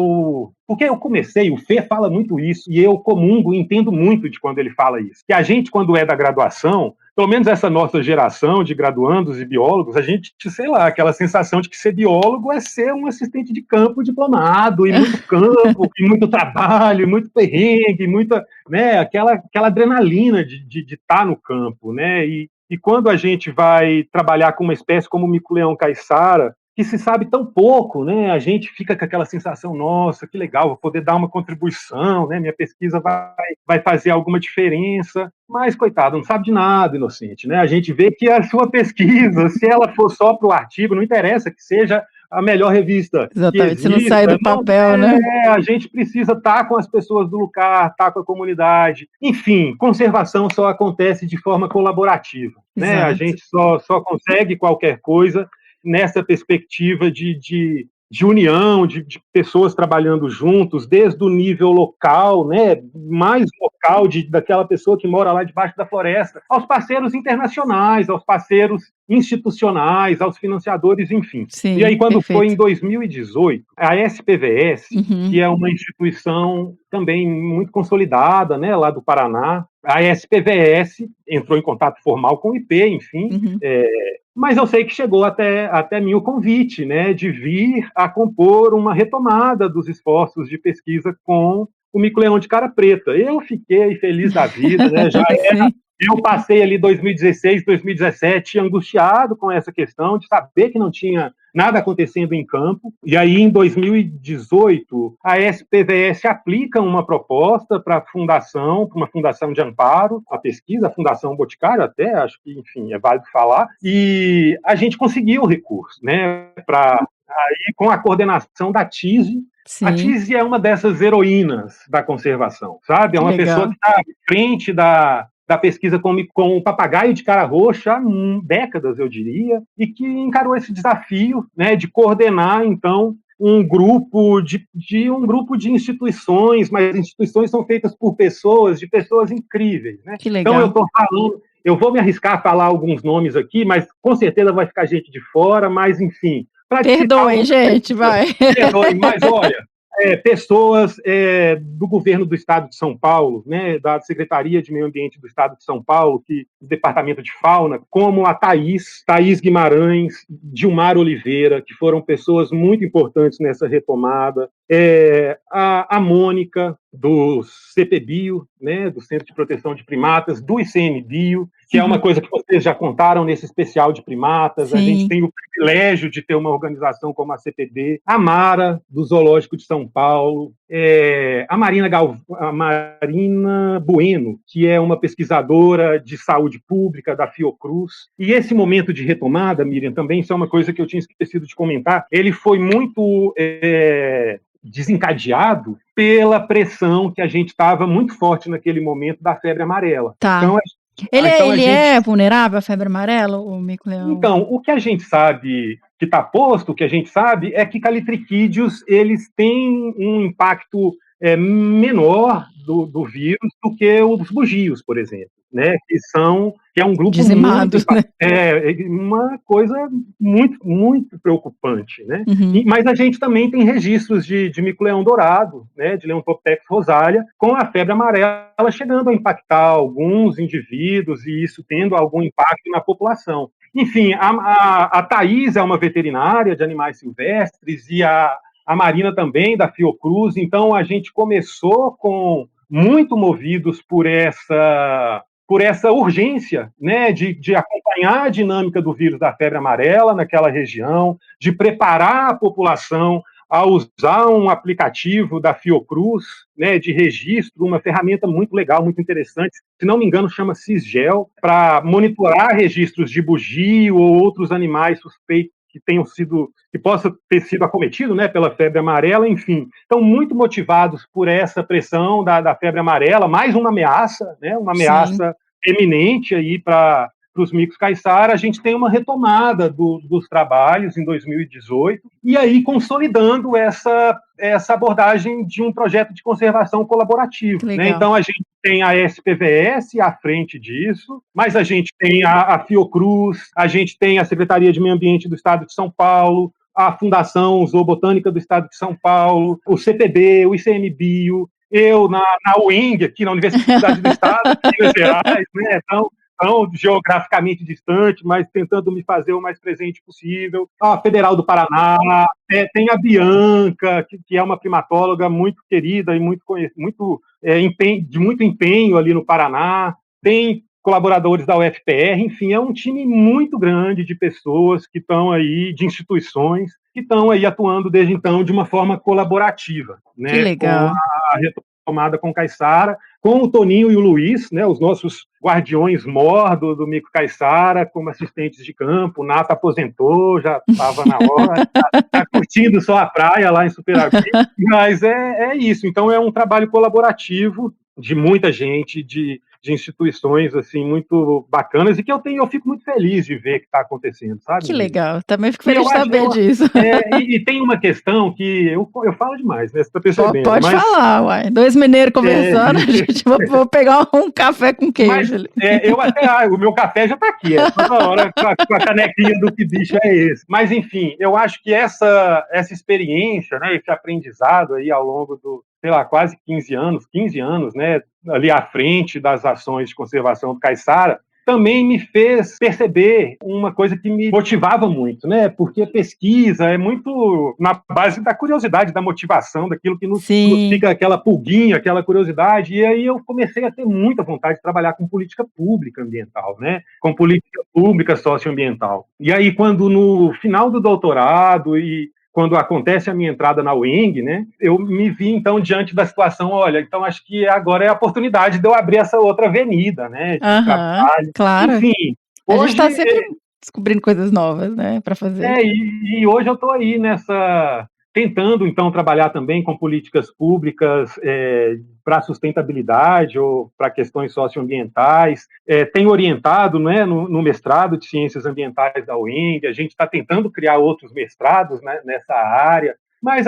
porque eu comecei, o Fê fala muito isso, e eu comungo, entendo muito de quando ele fala isso. Que a gente, quando é da graduação, pelo menos essa nossa geração de graduandos e biólogos, a gente, sei lá, aquela sensação de que ser biólogo é ser um assistente de campo diplomado, e muito campo, e muito trabalho, e muito perrengue, muita, né, aquela adrenalina de estar no campo, né? E quando a gente vai trabalhar com uma espécie como o mico-leão caiçara, que se sabe tão pouco, né? A gente fica com aquela sensação, nossa, que legal, vou poder dar uma contribuição, né? Minha pesquisa vai fazer alguma diferença. Mas, coitado, não sabe de nada, inocente, né? A gente vê que a sua pesquisa, se ela for só para o artigo, não interessa que seja a melhor revista. Exatamente, se não sai do papel, né? A gente precisa estar com as pessoas do lugar, estar com a comunidade. Enfim, conservação só acontece de forma colaborativa, né? A gente só consegue qualquer coisa nessa perspectiva de união, de pessoas trabalhando juntos, desde o nível local, né, mais local, daquela pessoa que mora lá debaixo da floresta, aos parceiros internacionais, aos parceiros institucionais, aos financiadores, enfim. Sim, e aí, quando perfeito. foi em 2018, a SPVS, que é uma instituição também muito consolidada, né, lá do Paraná, a SPVS entrou em contato formal com o IP, enfim, mas eu sei que chegou até mim o convite, né, de vir a compor uma retomada dos esforços de pesquisa com o mico-leão de cara preta. Eu fiquei feliz da vida, né? Eu passei ali 2016, 2017 angustiado com essa questão de saber que não tinha nada acontecendo em campo. E aí, em 2018, a SPVS aplica uma proposta para uma fundação de amparo à pesquisa, a Fundação Boticário até, acho que, enfim, é válido falar. E a gente conseguiu o recurso, né? Aí, com a coordenação da TISE. Sim. A TISE é uma dessas heroínas da conservação, sabe? É uma pessoa que está à frente da pesquisa com o papagaio de cara roxa há décadas, eu diria, e que encarou esse desafio, né, de coordenar, então, um grupo de instituições, mas instituições são feitas por pessoas incríveis, né? Que legal. Então, eu vou me arriscar a falar alguns nomes aqui, mas com certeza vai ficar gente de fora, mas, enfim... Perdoem, gente, vai. Perdoem, mas olha, pessoas do governo do Estado de São Paulo, né, da Secretaria de Meio Ambiente do Estado de São Paulo, do Departamento de Fauna, como a Thaís Guimarães, Dilmar Oliveira, que foram pessoas muito importantes nessa retomada, a Mônica, do CPBio, né, do Centro de Proteção de Primatas, do ICMBio, que é uma coisa que vocês já contaram nesse especial de primatas. Sim. A gente tem o privilégio de ter uma organização como a CPB, a Mara, do Zoológico de São Paulo, a Marina Bueno, que é uma pesquisadora de saúde pública da Fiocruz. E esse momento de retomada, Miriam, também, isso é uma coisa que eu tinha esquecido de comentar, ele foi muito... desencadeado pela pressão que a gente estava muito forte naquele momento da febre amarela. Tá. Então, ele é vulnerável à febre amarela, o mico-leão? Então, o que a gente sabe, que está posto, o que a gente sabe é que calitriquídeos, eles têm um impacto menor do vírus do que os bugios, por exemplo, né? Que é um grupo dizimados, muito, né? Uma coisa muito, muito preocupante, né? Uhum. Mas a gente também tem registros de mico-leão dourado, né? De Leontoptex rosalia, com a febre amarela chegando a impactar alguns indivíduos e isso tendo algum impacto na população. Enfim, a Thaís é uma veterinária de animais silvestres e a Marina também, da Fiocruz. Então, a gente começou muito movidos por essa urgência, né, de acompanhar a dinâmica do vírus da febre amarela naquela região, de preparar a população a usar um aplicativo da Fiocruz, né, de registro, uma ferramenta muito legal, muito interessante, se não me engano chama Cisgel, para monitorar registros de bugio ou outros animais suspeitos que possa ter sido acometido, né, pela febre amarela, enfim. Então, muito motivados por essa pressão da febre amarela, mais uma ameaça, né, uma ameaça eminente aí para os micos caiçara. A gente tem uma retomada dos trabalhos em 2018 e aí consolidando essa abordagem de um projeto de conservação colaborativo, né? Então, a gente tem a SPVS à frente disso, mas a gente tem a Fiocruz, a gente tem a Secretaria de Meio Ambiente do Estado de São Paulo, a Fundação Zoobotânica do Estado de São Paulo, o CPB, o ICMBio, eu na UING, aqui na Universidade do Estado, de Minas Gerais, né? Então, geograficamente distante, mas tentando me fazer o mais presente possível. A Federal do Paraná, tem a Bianca, que é uma primatóloga muito querida e de muito empenho ali no Paraná. Tem colaboradores da UFPR, enfim, é um time muito grande de pessoas que estão aí, de instituições, que estão aí atuando desde então de uma forma colaborativa, né? Que legal. Com a retomada com Caiçara, com o Toninho e o Luiz, né, os nossos guardiões mor do mico caiçara, como assistentes de campo. O Nata aposentou, já estava na hora, tá curtindo só a praia lá em Superavi, mas é isso. Então, é um trabalho colaborativo de muita gente, de instituições assim muito bacanas e que eu fico muito feliz de ver que está acontecendo, sabe? Que legal, também fico feliz de saber disso. E tem uma questão que eu falo demais, né? Você está percebendo? Pode falar, uai. Dois mineiros conversando, a gente vou pegar um café com queijo. O meu café já está aqui, toda hora com a canequinha do que bicho é esse. Mas, enfim, eu acho que essa experiência, né, esse aprendizado aí ao longo sei lá, quase 15 anos, né, ali à frente das ações de conservação do caiçara, também me fez perceber uma coisa que me motivava muito, né? Porque pesquisa é muito na base da curiosidade, da motivação, daquilo que nos fica aquela pulguinha, aquela curiosidade. E aí eu comecei a ter muita vontade de trabalhar com política pública ambiental, né? Com política pública socioambiental. E aí, quando no final do doutorado e quando acontece a minha entrada na UENG, né, eu me vi, então, diante da situação, olha, então acho que agora é a oportunidade de eu abrir essa outra avenida, né, de trabalho. Claro. Enfim, a gente está sempre descobrindo coisas novas, né, para fazer. E hoje eu estou aí tentando, então, trabalhar também com políticas públicas para sustentabilidade ou para questões socioambientais. Tenho orientado, né, no mestrado de Ciências Ambientais da UENG, a gente está tentando criar outros mestrados, né, nessa área, mas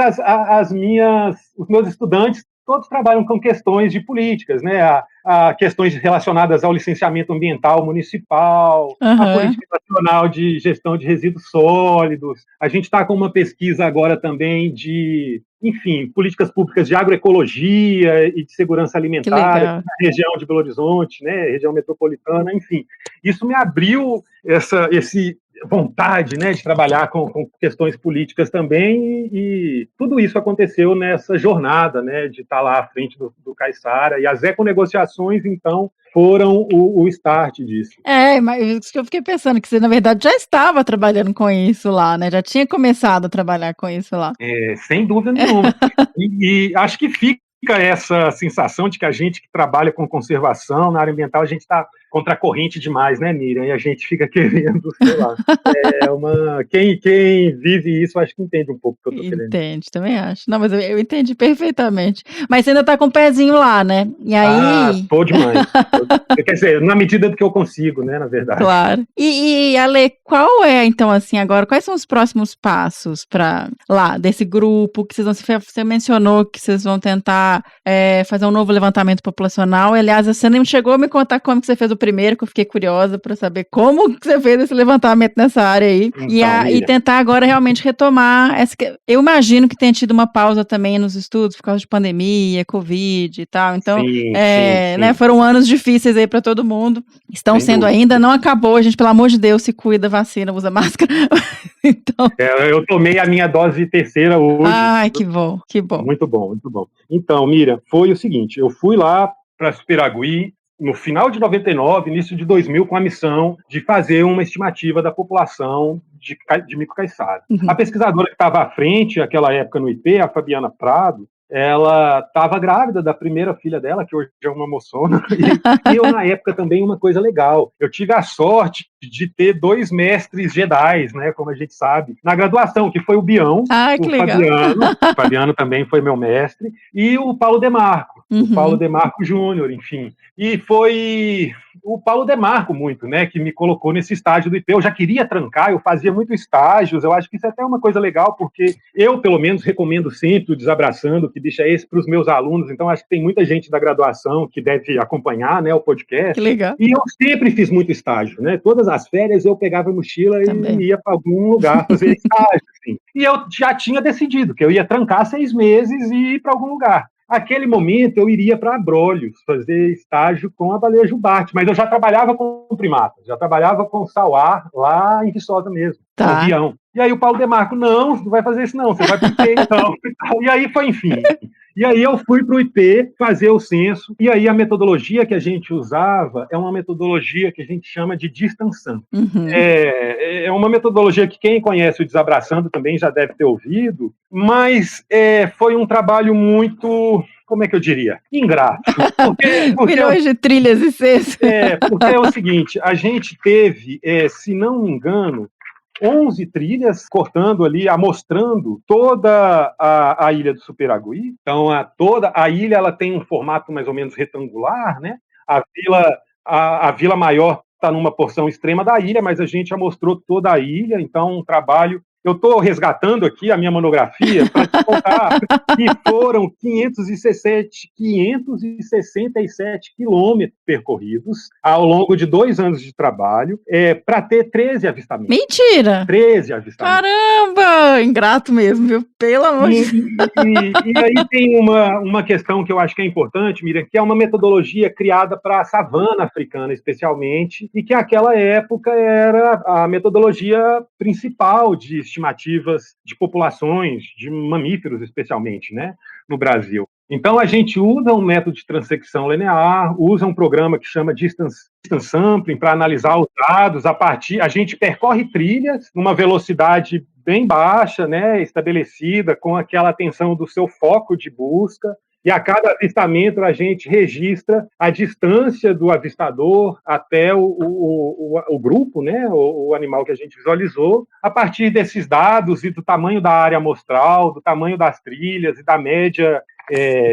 os meus estudantes todos trabalham com questões de políticas, né? A questões relacionadas ao licenciamento ambiental municipal, a política nacional de gestão de resíduos sólidos. A gente está com uma pesquisa agora também de, enfim, políticas públicas de agroecologia e de segurança alimentar na região de Belo Horizonte, né? Região metropolitana, enfim. Isso me abriu esse vontade, né, de trabalhar com questões políticas também, e tudo isso aconteceu nessa jornada, né, de estar lá à frente do Caiçara, e as econegociações, então, foram o start disso. Mas isso que eu fiquei pensando, que você, na verdade, já estava trabalhando com isso lá, né, já tinha começado a trabalhar com isso lá. Sem dúvida nenhuma. e acho que fica essa sensação de que a gente que trabalha com conservação na área ambiental, a gente está contra a corrente demais, né, Miriam? E a gente fica querendo, sei lá. Quem vive isso, acho que entende um pouco o que eu estou querendo. Entende, também acho. Não, mas eu entendi perfeitamente. Mas você ainda está com o pezinho lá, né? E aí... Tô demais. Quer dizer, na medida do que eu consigo, né, na verdade. Claro. E Ale, qual é, então, assim, agora, quais são os próximos passos para lá, desse grupo, que você mencionou que vocês vão tentar fazer um novo levantamento populacional. Aliás, você nem chegou a me contar como que você fez o primeiro, que eu fiquei curiosa para saber como que você fez esse levantamento nessa área aí. Então, e tentar agora realmente retomar eu imagino que tenha tido uma pausa também nos estudos por causa de pandemia, Covid e tal. Então, sim. Né, foram anos difíceis aí para todo mundo. Estão sendo ainda, não acabou. A gente, pelo amor de Deus, se cuida, vacina, usa máscara. Então... eu tomei a minha dose terceira hoje. Ai, que bom, que bom. Muito bom, muito bom. Então, Miriam, foi o seguinte, eu fui lá para Superagui no final de 99, início de 2000, com a missão de fazer uma estimativa da população de Mico Caiçara. A pesquisadora que estava à frente, naquela época no IP, a Fabiana Prado, ela estava grávida da primeira filha dela, que hoje é uma moçona, e eu, na época, também, uma coisa legal, eu tive a sorte de ter 2 mestres Jedis, né, como a gente sabe, na graduação, que foi o Bião, que legal. O Fabiano também foi meu mestre, e o Paulo Demarco, o Paulo Demarco Júnior, enfim, e foi o Paulo Demarco muito, né, que me colocou nesse estágio do IP. Eu já queria trancar, eu fazia muito estágios, eu acho que isso é até uma coisa legal, porque eu, pelo menos, recomendo sempre o Desabraçando, que deixa esse para os meus alunos, então acho que tem muita gente da graduação que deve acompanhar, né, o podcast. Que legal. E eu sempre fiz muito estágio, né, todas as férias eu pegava a mochila e ia para algum lugar fazer estágio, assim. E eu já tinha decidido que eu ia trancar 6 meses e ir para algum lugar. Naquele momento, eu iria para Abrolhos fazer estágio com a baleia jubarte, mas eu já trabalhava com primatas, já trabalhava com sauá lá em Viçosa mesmo, com avião. E aí o Paulo Demarco, não vai fazer isso não, você vai para o IP então. E aí foi, enfim. E aí eu fui para o IP fazer o censo, e aí a metodologia que a gente usava é uma metodologia que a gente chama de distanção. É uma metodologia que quem conhece o Desabraçando também já deve ter ouvido, mas foi um trabalho muito... como é que eu diria? Ingrato. Milhões de trilhas e cestos. Porque é o seguinte, a gente teve, se não me engano, 11 trilhas cortando ali, amostrando toda a ilha do Superagui. Então, toda a ilha ela tem um formato mais ou menos retangular, né? A Vila Maior está numa porção extrema da ilha, mas a gente já mostrou toda a ilha, então um trabalho Eu estou resgatando aqui a minha monografia para te contar que foram 567 quilômetros percorridos ao longo de 2 anos de trabalho, para ter 13 avistamentos. Mentira! 13 avistamentos. Caramba! Ingrato mesmo, viu? Pelo amor de Deus. E aí tem uma questão que eu acho que é importante, Miriam, que é uma metodologia criada para a savana africana, especialmente, e que naquela época era a metodologia principal de estimativas de populações, de mamíferos especialmente, né, no Brasil. Então, a gente usa um método de transecção linear, usa um programa que chama Distance Sampling para analisar os dados. A gente percorre trilhas numa velocidade bem baixa, né, estabelecida, com aquela atenção do seu foco de busca. E a cada avistamento a gente registra a distância do avistador até o grupo, né, o animal que a gente visualizou. A partir desses dados e do tamanho da área amostral, do tamanho das trilhas e da média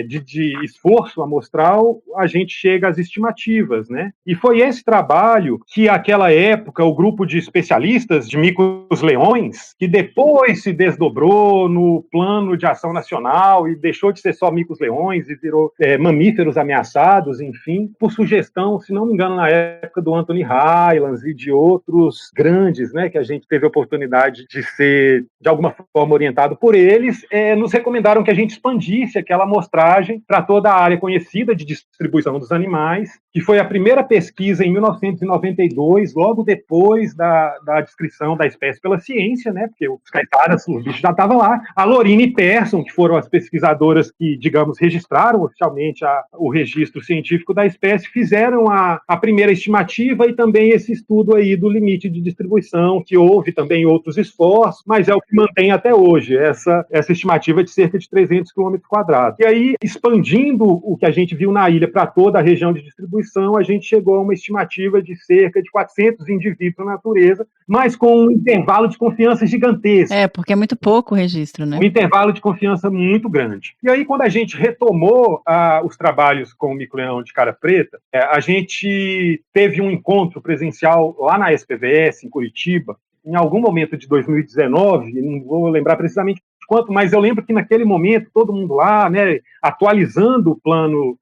de esforço amostral, a gente chega às estimativas, né? E foi esse trabalho que, naquela época, o grupo de especialistas de micos-leões, que depois se desdobrou no Plano de Ação Nacional e deixou de ser só micos-leões e virou mamíferos ameaçados, enfim, por sugestão, se não me engano, na época do Anthony Hylands e de outros grandes, né, que a gente teve a oportunidade de ser, de alguma forma, orientado por eles, nos recomendaram que a gente expandisse aquela amostragem para toda a área conhecida de distribuição dos animais, que foi a primeira pesquisa em 1992, logo depois da descrição da espécie pela ciência, né, porque os caiçaras, os bichos já estavam lá. A Lorine e Persson, que foram as pesquisadoras que, digamos, registraram oficialmente o registro científico da espécie, fizeram a primeira estimativa e também esse estudo aí do limite de distribuição, que houve também outros esforços, mas é o que mantém até hoje essa estimativa de cerca de 300 km². E aí, expandindo o que a gente viu na ilha para toda a região de distribuição, a gente chegou a uma estimativa de cerca de 400 indivíduos na natureza, mas com um intervalo de confiança gigantesco. Porque é muito pouco o registro, né? Um intervalo de confiança muito grande. E aí, quando a gente retomou os trabalhos com o mico-leão de cara preta, a gente teve um encontro presencial lá na SPVS, em Curitiba, em algum momento de 2019, não vou lembrar precisamente quanto, mas eu lembro que naquele momento, todo mundo lá, né, atualizando o plano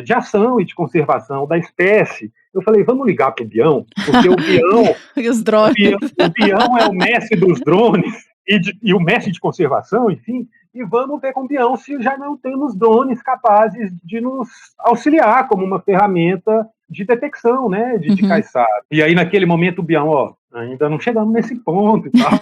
de ação e de conservação da espécie, eu falei, vamos ligar para o Bião, porque o Bião, e os drones. o Bião é o mestre dos drones e o mestre de conservação, enfim, e vamos ver com o Bião se já não temos drones capazes de nos auxiliar como uma ferramenta de detecção, né, de caiçara. E aí, naquele momento, o Bião, ainda não chegamos nesse ponto e tal.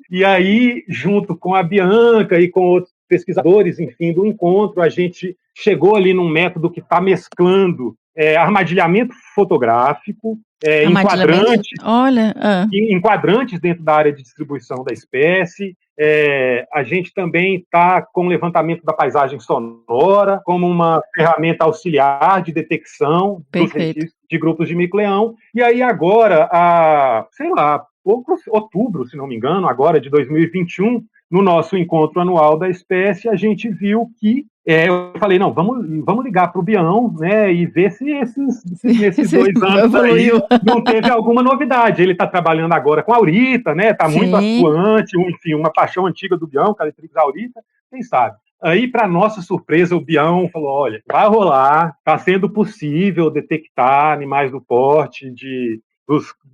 E aí, junto com a Bianca e com outros pesquisadores, enfim, do encontro, a gente chegou ali num método que está mesclando armadilhamento fotográfico, enquadrantes dentro da área de distribuição da espécie. A gente também está com o levantamento da paisagem sonora como uma ferramenta auxiliar de detecção dos registros de grupos de mico-leão. E aí agora, outubro, se não me engano, agora de 2021, no nosso encontro anual da espécie, a gente viu que eu falei, não, vamos ligar para o Bião, né, e ver se nesses 2 anos aí não teve alguma novidade. Ele está trabalhando agora com a aurita, né, está muito atuante, enfim, uma paixão antiga do Bião, Calitrix aurita, quem sabe. Aí, para nossa surpresa, o Bião falou, olha, vai rolar, está sendo possível detectar animais do porte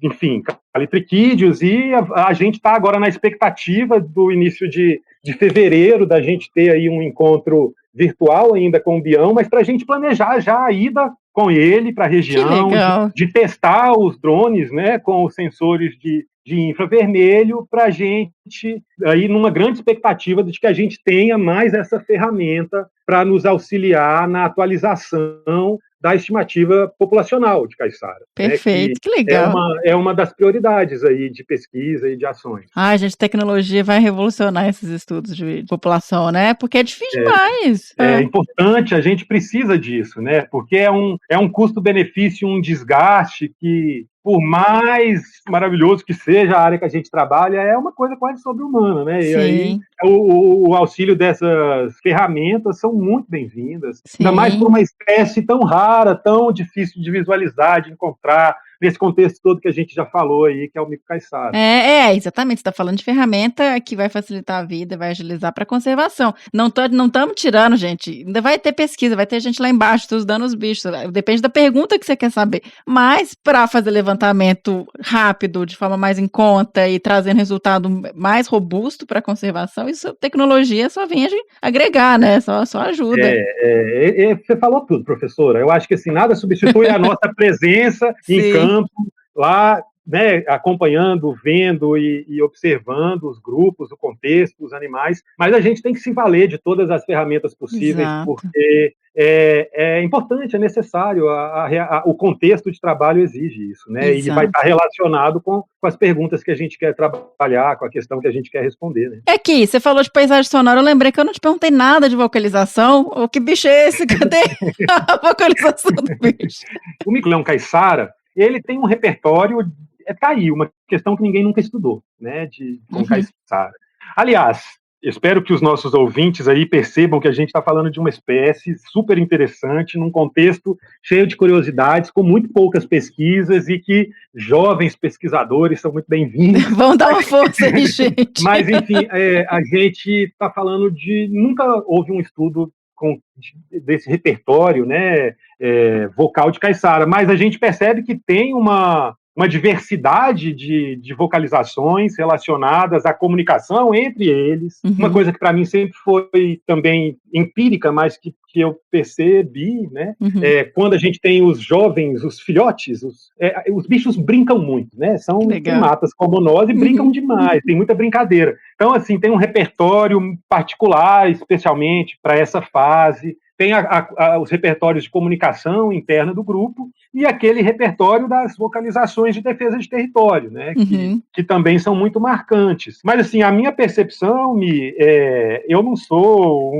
enfim, calitriquídeos, e a gente está agora na expectativa do início de fevereiro, da gente ter aí um encontro virtual ainda com o Bião, mas para a gente planejar já a ida com ele para a região, de testar os drones, né, com os sensores de infravermelho, para a gente, aí numa grande expectativa de que a gente tenha mais essa ferramenta para nos auxiliar na atualização da estimativa populacional de caiçara. Perfeito, né, que legal. É uma das prioridades aí de pesquisa e de ações. Gente, tecnologia vai revolucionar esses estudos de população, né? Porque é difícil demais. É importante, a gente precisa disso, né? Porque é um custo-benefício, um desgaste que, por mais maravilhoso que seja a área que a gente trabalha, é uma coisa quase sobre-humana, né? Sim. E aí o auxílio dessas ferramentas são muito bem-vindas, ainda mais por uma espécie tão rara, tão difícil de visualizar, de encontrar, nesse contexto todo que a gente já falou aí, que é o Mico Caiçara. Exatamente. Você está falando de ferramenta que vai facilitar a vida, vai agilizar para conservação. Não estamos tirando, gente. Ainda vai ter pesquisa, vai ter gente lá embaixo estudando os bichos. Depende da pergunta que você quer saber. Mas para fazer levantamento rápido, de forma mais em conta e trazendo resultado mais robusto para a conservação, isso tecnologia só vem agregar, né? Só ajuda. Você falou tudo, professora. Eu acho que assim, nada substitui a nossa presença em campo, lá, né, acompanhando, vendo e observando os grupos, o contexto, os animais, mas a gente tem que se valer de todas as ferramentas possíveis, porque é importante, é necessário, o contexto de trabalho exige isso, né? Exato. E vai estar relacionado com as perguntas que a gente quer trabalhar, com a questão que a gente quer responder, né? Aqui, você falou de paisagem sonora, eu lembrei que eu não te perguntei nada de vocalização. O que bicho é esse? Cadê a vocalização do bicho? O mico-leão caiçara, ele tem um repertório, tá aí, uma questão que ninguém nunca estudou, né, com caiçara. Aliás, espero que os nossos ouvintes aí percebam que a gente está falando de uma espécie super interessante, num contexto cheio de curiosidades, com muito poucas pesquisas e que jovens pesquisadores são muito bem-vindos. Vão dar uma força aí, gente. Mas, enfim, a gente está falando nunca houve um estudo desse repertório, né, vocal de caiçara, mas a gente percebe que tem uma diversidade de vocalizações relacionadas à comunicação entre eles, uma coisa que para mim sempre foi também empírica, mas que eu percebi, né, quando a gente tem os jovens, os filhotes, os bichos brincam muito, né, são primatas como nós e brincam demais, tem muita brincadeira. Então, assim, tem um repertório particular, especialmente para essa fase, tem os repertórios de comunicação interna do grupo e aquele repertório das vocalizações de defesa de território, né, que também são muito marcantes. Mas, assim, a minha percepção, eu não sou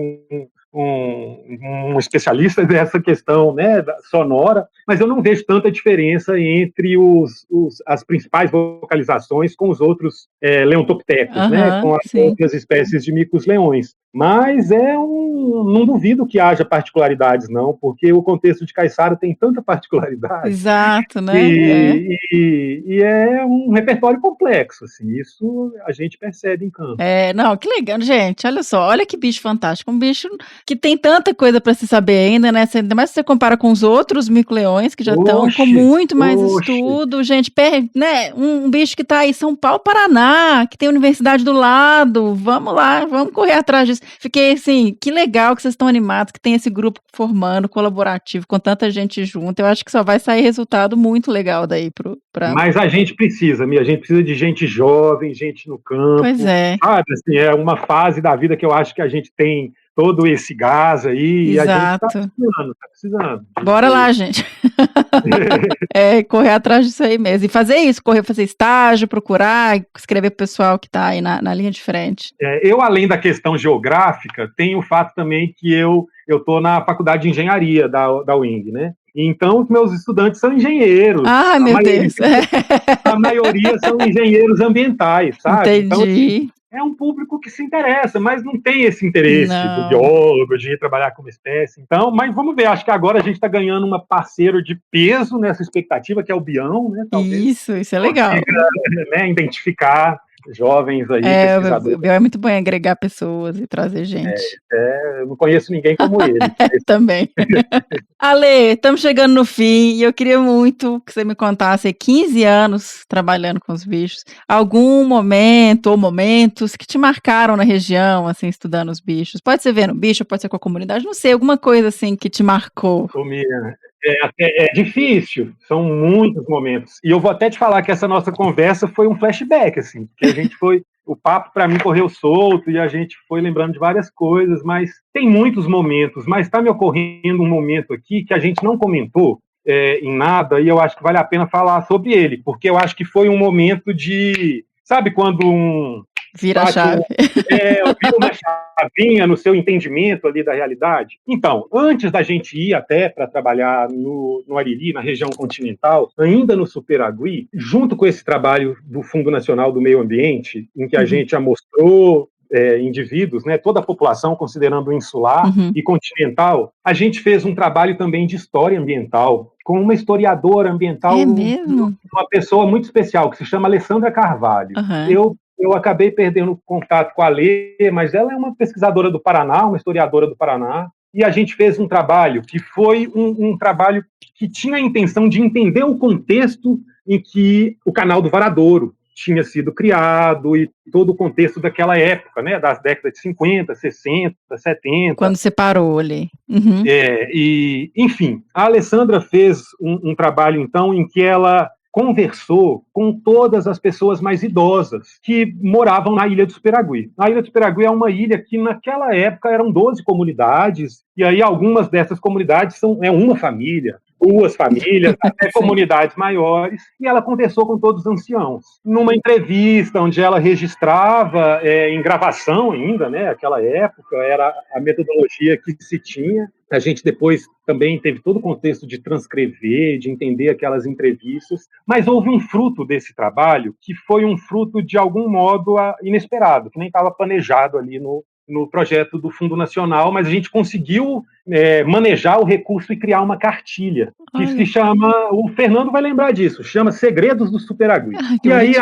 um especialista dessa questão, né, sonora, mas eu não vejo tanta diferença entre as principais vocalizações com os outros leontoptecos, né, com as outras espécies de micos-leões. Mas não duvido que haja particularidades, não, porque o contexto de caiçara tem tanta particularidade. Exato, né? E é um repertório complexo, assim, isso a gente percebe em campo. Não, que legal, gente, olha só, olha que bicho fantástico, um bicho que tem tanta coisa para se saber ainda, né? Ainda mais se você compara com os outros mico-leões que já estão com muito mais estudo, gente, né? Um bicho que está aí, São Paulo, Paraná, que tem universidade do lado, vamos lá, vamos correr atrás disso. Fiquei assim, que legal que vocês estão animados, que tem esse grupo formando, colaborativo, com tanta gente junto. Eu acho que só vai sair resultado muito legal daí Mas a gente precisa de gente jovem, gente no campo. Pois é. Sabe, assim, é uma fase da vida que eu acho que a gente tem todo esse gás aí. Exato. E a gente tá precisando. Bora lá, gente. Correr atrás disso aí mesmo. E fazer isso, fazer estágio, procurar, escrever pro pessoal que tá aí na linha de frente. Eu, além da questão geográfica, tenho o fato também que eu tô na faculdade de engenharia da UING, né? Então, os meus estudantes são engenheiros. Ah, meu Deus! A maioria são engenheiros ambientais, sabe? Entendi. Então, assim, é um público que se interessa, mas não tem esse interesse do biólogo, de ir trabalhar com uma espécie. Então, mas vamos ver, acho que agora a gente está ganhando um parceiro de peso nessa expectativa, que é o Bião, né? Talvez isso é legal. Consiga, né, identificar jovens aí, pesquisadores. O Bião é muito bom em agregar pessoas e trazer gente. Eu não conheço ninguém como ele. Também. Ale, estamos chegando no fim e eu queria muito que você me contasse 15 anos trabalhando com os bichos, algum momento ou momentos que te marcaram na região, assim, estudando os bichos. Pode ser vendo bicho, pode ser com a comunidade, não sei, alguma coisa assim que te marcou. É difícil, são muitos momentos. E eu vou até te falar que essa nossa conversa foi um flashback, assim, porque a gente o papo para mim correu solto e a gente foi lembrando de várias coisas, mas tem muitos momentos, mas está me ocorrendo um momento aqui que a gente não comentou em nada e eu acho que vale a pena falar sobre ele, porque eu acho que foi um momento sabe quando vira a chave. Vira uma chavinha no seu entendimento ali da realidade. Então, antes da gente ir até para trabalhar no Ariri, na região continental, ainda no Superagui, junto com esse trabalho do Fundo Nacional do Meio Ambiente, em que a gente já mostrou indivíduos, né, toda a população, considerando insular e continental, a gente fez um trabalho também de história ambiental, com uma historiadora ambiental, É mesmo? uma pessoa muito especial, que se chama Alessandra Carvalho. Eu acabei perdendo contato com a Lê, mas ela é uma pesquisadora do Paraná, uma historiadora do Paraná, e a gente fez um trabalho que foi um trabalho que tinha a intenção de entender o contexto em que o Canal do Varadouro tinha sido criado e todo o contexto daquela época, né, das décadas de 50, 60, 70. Quando você parou ali. Enfim, a Alessandra fez um trabalho, então, em que ela conversou com todas as pessoas mais idosas que moravam na Ilha do Superagui. A Ilha do Superagui é uma ilha que, naquela época, eram 12 comunidades, e aí algumas dessas comunidades são uma família, 2 famílias, até comunidades maiores, e ela conversou com todos os anciãos. Numa entrevista onde ela registrava, em gravação ainda, né, aquela época, era a metodologia que se tinha. A gente depois também teve todo o contexto de transcrever, de entender aquelas entrevistas, mas houve um fruto desse trabalho que foi um fruto, de algum modo, inesperado, que nem estava planejado ali no projeto do Fundo Nacional, mas a gente conseguiu manejar o recurso e criar uma cartilha, que se chama, o Fernando vai lembrar disso, chama Segredos do Superagui. E aí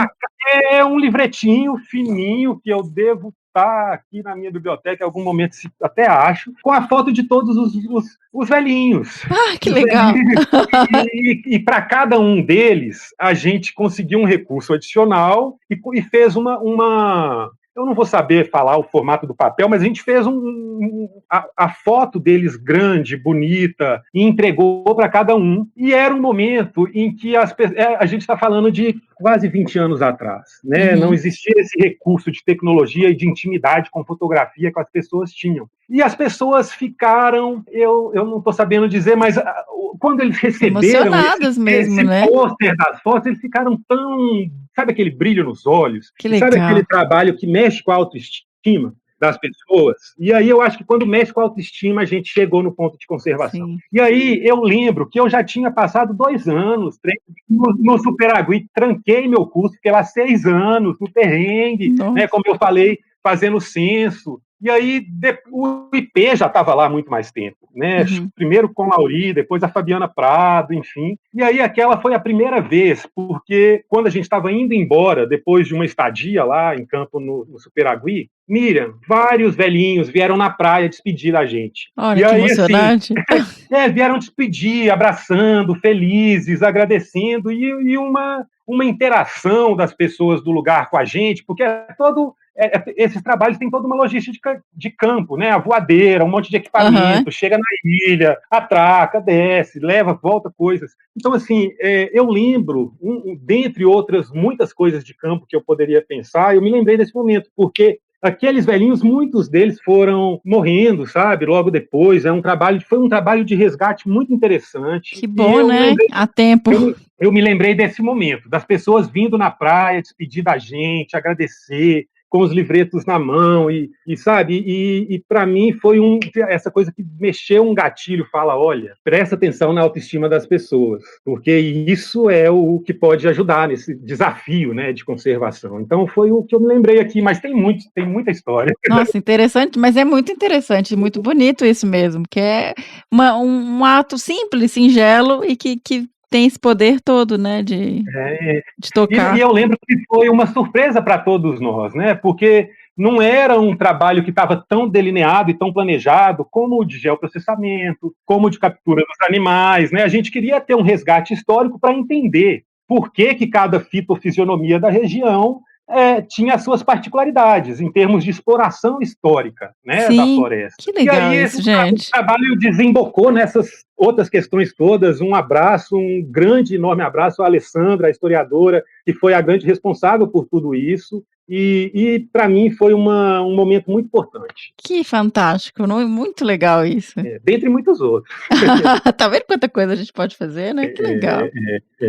é um livretinho fininho que eu devo estar aqui na minha biblioteca em algum momento, até acho, com a foto de todos os velhinhos. Que legal! E para cada um deles, a gente conseguiu um recurso adicional e fez uma eu não vou saber falar o formato do papel, mas a gente fez a foto deles grande, bonita, e entregou para cada um. E era um momento em que a gente está falando de quase 20 anos atrás, né? Não existia esse recurso de tecnologia e de intimidade com fotografia que as pessoas tinham. E as pessoas ficaram, eu não estou sabendo dizer, mas quando eles receberam esse pôster das fotos, eles ficaram tão... Sabe aquele brilho nos olhos? Sabe aquele trabalho que mexe com a autoestima das pessoas? E aí eu acho que quando mexe com a autoestima, a gente chegou no ponto de conservação. Sim. E aí eu lembro que eu já tinha passado 2 anos no Superagui, tranquei meu curso, fiquei lá 6 anos no perrengue, né, como eu falei, fazendo censo. E aí o IP já estava lá há muito mais tempo, né? Primeiro com a Lauri, depois a Fabiana Prado, enfim. E aí aquela foi a primeira vez, porque quando a gente estava indo embora, depois de uma estadia lá em campo no Superagui, Miriam, vários velhinhos vieram na praia despedir da gente. Olha, e que aí, emocionante. Assim, vieram despedir, abraçando, felizes, agradecendo, e uma interação das pessoas do lugar com a gente, porque esses trabalhos têm toda uma logística de campo, né? A voadeira, um monte de equipamento, chega na ilha, atraca, desce, leva, volta coisas. Então, assim, eu lembro, dentre outras muitas coisas de campo que eu poderia pensar, eu me lembrei desse momento, porque aqueles velhinhos, muitos deles foram morrendo, sabe? Logo depois, foi um trabalho de resgate muito interessante. Que bom, né? Há tempo. Eu me lembrei desse momento, das pessoas vindo na praia, despedir da gente, agradecer, com os livretos na mão, sabe? E para mim foi essa coisa que mexeu um gatilho, fala, olha, presta atenção na autoestima das pessoas, porque isso é o que pode ajudar nesse desafio, né, de conservação. Então foi o que eu me lembrei aqui, mas tem muita história. Nossa, interessante, mas é muito interessante, muito bonito isso mesmo, que é um ato simples, singelo e que tem esse poder todo, né, de tocar. E eu lembro que foi uma surpresa para todos nós, né, porque não era um trabalho que estava tão delineado e tão planejado como o de geoprocessamento, como o de captura dos animais, né, a gente queria ter um resgate histórico para entender por que cada fitofisionomia da região tinha as suas particularidades em termos de exploração histórica, né, da floresta. Que legal. E aí, isso, gente. O trabalho desembocou nessas outras questões todas. Um abraço, um grande, enorme abraço à Alessandra, a historiadora, que foi a grande responsável por tudo isso. E para mim foi um momento muito importante. Que fantástico, muito legal isso. Dentre muitos outros. Tá vendo quanta coisa a gente pode fazer, né? Que legal.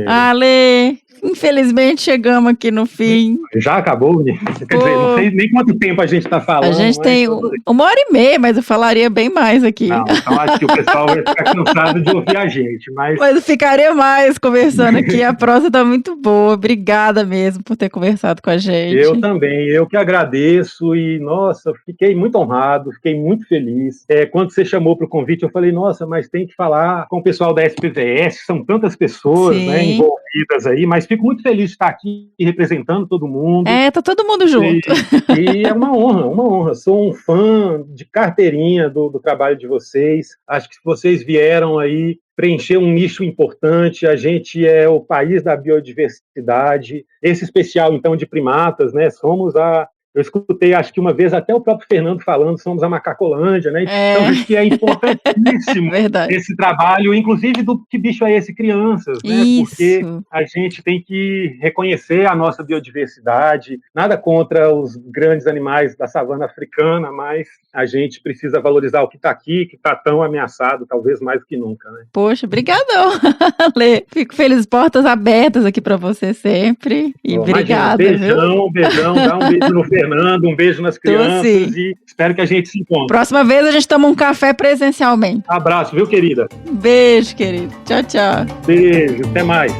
Ale, infelizmente chegamos aqui no fim. Já acabou, né? Quer dizer, não sei nem quanto tempo a gente está falando. A gente tem 1h30, mas eu falaria bem mais aqui. Não, então acho que o pessoal vai ficar cansado de ouvir a gente. Mas eu ficaria mais conversando aqui. A prosa tá muito boa. Obrigada mesmo por ter conversado com a gente. Eu também. Eu que agradeço e, nossa, fiquei muito honrado, fiquei muito feliz. Quando você chamou para o convite, eu falei, nossa, mas tem que falar com o pessoal da SPVS, são tantas pessoas, né, envolvidas aí, mas fico muito feliz de estar aqui representando todo mundo. Tá todo mundo junto. E é uma honra. Sou um fã de carteirinha do trabalho de vocês. Acho que vocês vieram aí preencher um nicho importante. A gente é o país da biodiversidade. Esse especial, então, de primatas, né? Eu escutei, acho que uma vez, até o próprio Fernando falando, somos a Macacolândia, né? Então, acho que é importantíssimo esse trabalho, inclusive do Que Bicho é Esse? Crianças, né? Isso. Porque a gente tem que reconhecer a nossa biodiversidade, nada contra os grandes animais da savana africana, mas a gente precisa valorizar o que está aqui, que está tão ameaçado, talvez mais do que nunca, né? Poxa, brigadão, Lê. Fico feliz, portas abertas aqui para você sempre. E obrigada. Beijão, dá um beijo no Fernando, um beijo nas crianças e espero que a gente se encontre. Próxima vez a gente toma um café presencialmente. Abraço, viu, querida? Beijo, querido. Tchau, tchau. Beijo, até mais.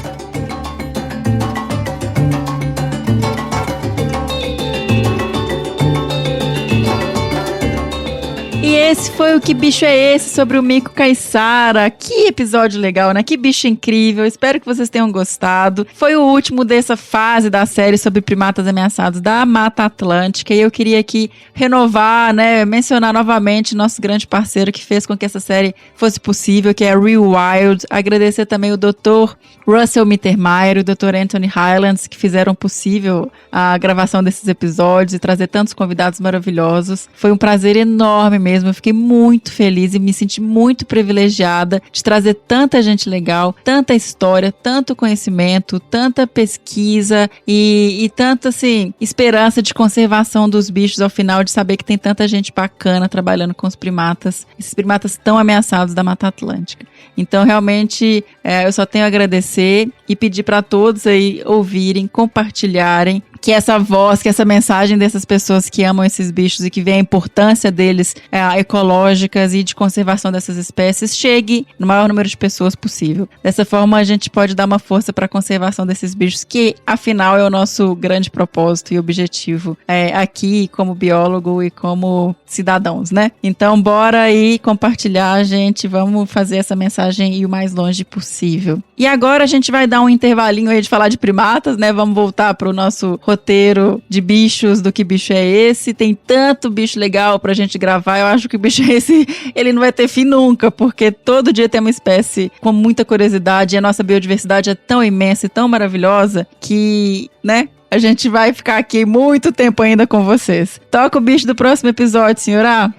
E esse foi o Que Bicho é Esse? Sobre o mico caiçara. Que episódio legal, né? Que bicho incrível. Espero que vocês tenham gostado. Foi o último dessa fase da série sobre primatas ameaçados da Mata Atlântica. E eu queria aqui renovar, né? Mencionar novamente nosso grande parceiro que fez com que essa série fosse possível, que é a Real Wild. Agradecer também o Dr. Russell Mittermeier e o Dr. Anthony Highlands, que fizeram possível a gravação desses episódios e trazer tantos convidados maravilhosos. Foi um prazer enorme mesmo. Eu fiquei muito feliz e me senti muito privilegiada de trazer tanta gente legal, tanta história, tanto conhecimento, tanta pesquisa e tanta, assim, esperança de conservação dos bichos ao final, de saber que tem tanta gente bacana trabalhando com os primatas, esses primatas tão ameaçados da Mata Atlântica. Então, realmente, eu só tenho a agradecer e pedir para todos aí ouvirem, compartilharem, que essa voz, que essa mensagem dessas pessoas que amam esses bichos e que vê a importância deles ecológicas e de conservação dessas espécies chegue no maior número de pessoas possível. Dessa forma, a gente pode dar uma força para a conservação desses bichos, que, afinal, é o nosso grande propósito e objetivo aqui como biólogo e como cidadãos, né? Então, bora aí compartilhar, gente. Vamos fazer essa mensagem ir o mais longe possível. E agora a gente vai dar um intervalinho aí de falar de primatas, né? Vamos voltar para o nosso roteiro de bichos do Que Bicho é Esse? Tem tanto bicho legal pra gente gravar. Eu acho que o Bicho é Esse, ele não vai ter fim nunca, porque todo dia tem uma espécie com muita curiosidade e a nossa biodiversidade é tão imensa e tão maravilhosa que, né? A gente vai ficar aqui muito tempo ainda com vocês. Toca o bicho do próximo episódio, senhora.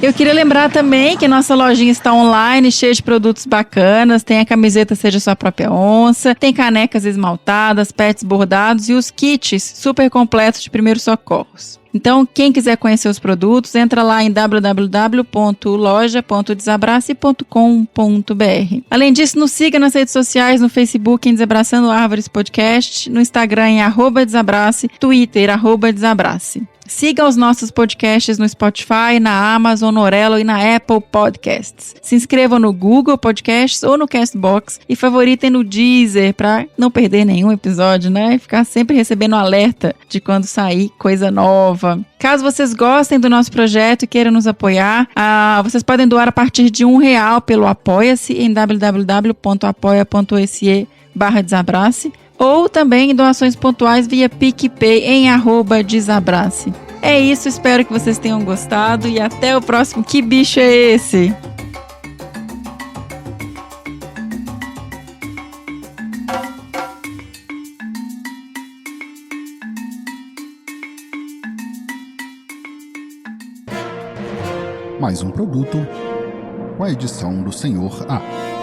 Eu queria lembrar também que nossa lojinha está online, cheia de produtos bacanas. Tem a camiseta Seja Sua Própria Onça, tem canecas esmaltadas, pets bordados e os kits super completos de primeiros socorros. Então, quem quiser conhecer os produtos, entra lá em www.loja.desabrace.com.br. Além disso, nos siga nas redes sociais, no Facebook em Desabraçando Árvores Podcast, no Instagram em @desabrace, Twitter @desabrace. Siga os nossos podcasts no Spotify, na Amazon, no Orelo e na Apple Podcasts. Se inscrevam no Google Podcasts ou no Castbox e favoritem no Deezer para não perder nenhum episódio, né? E ficar sempre recebendo alerta de quando sair coisa nova. Caso vocês gostem do nosso projeto e queiram nos apoiar, vocês podem doar a partir de R$1 pelo Apoia-se em www.apoia.se/desabrace. ou também em doações pontuais via PicPay em @desabrace. É isso, espero que vocês tenham gostado e até o próximo Que Bicho é Esse? Mais um produto com a edição do Senhor A.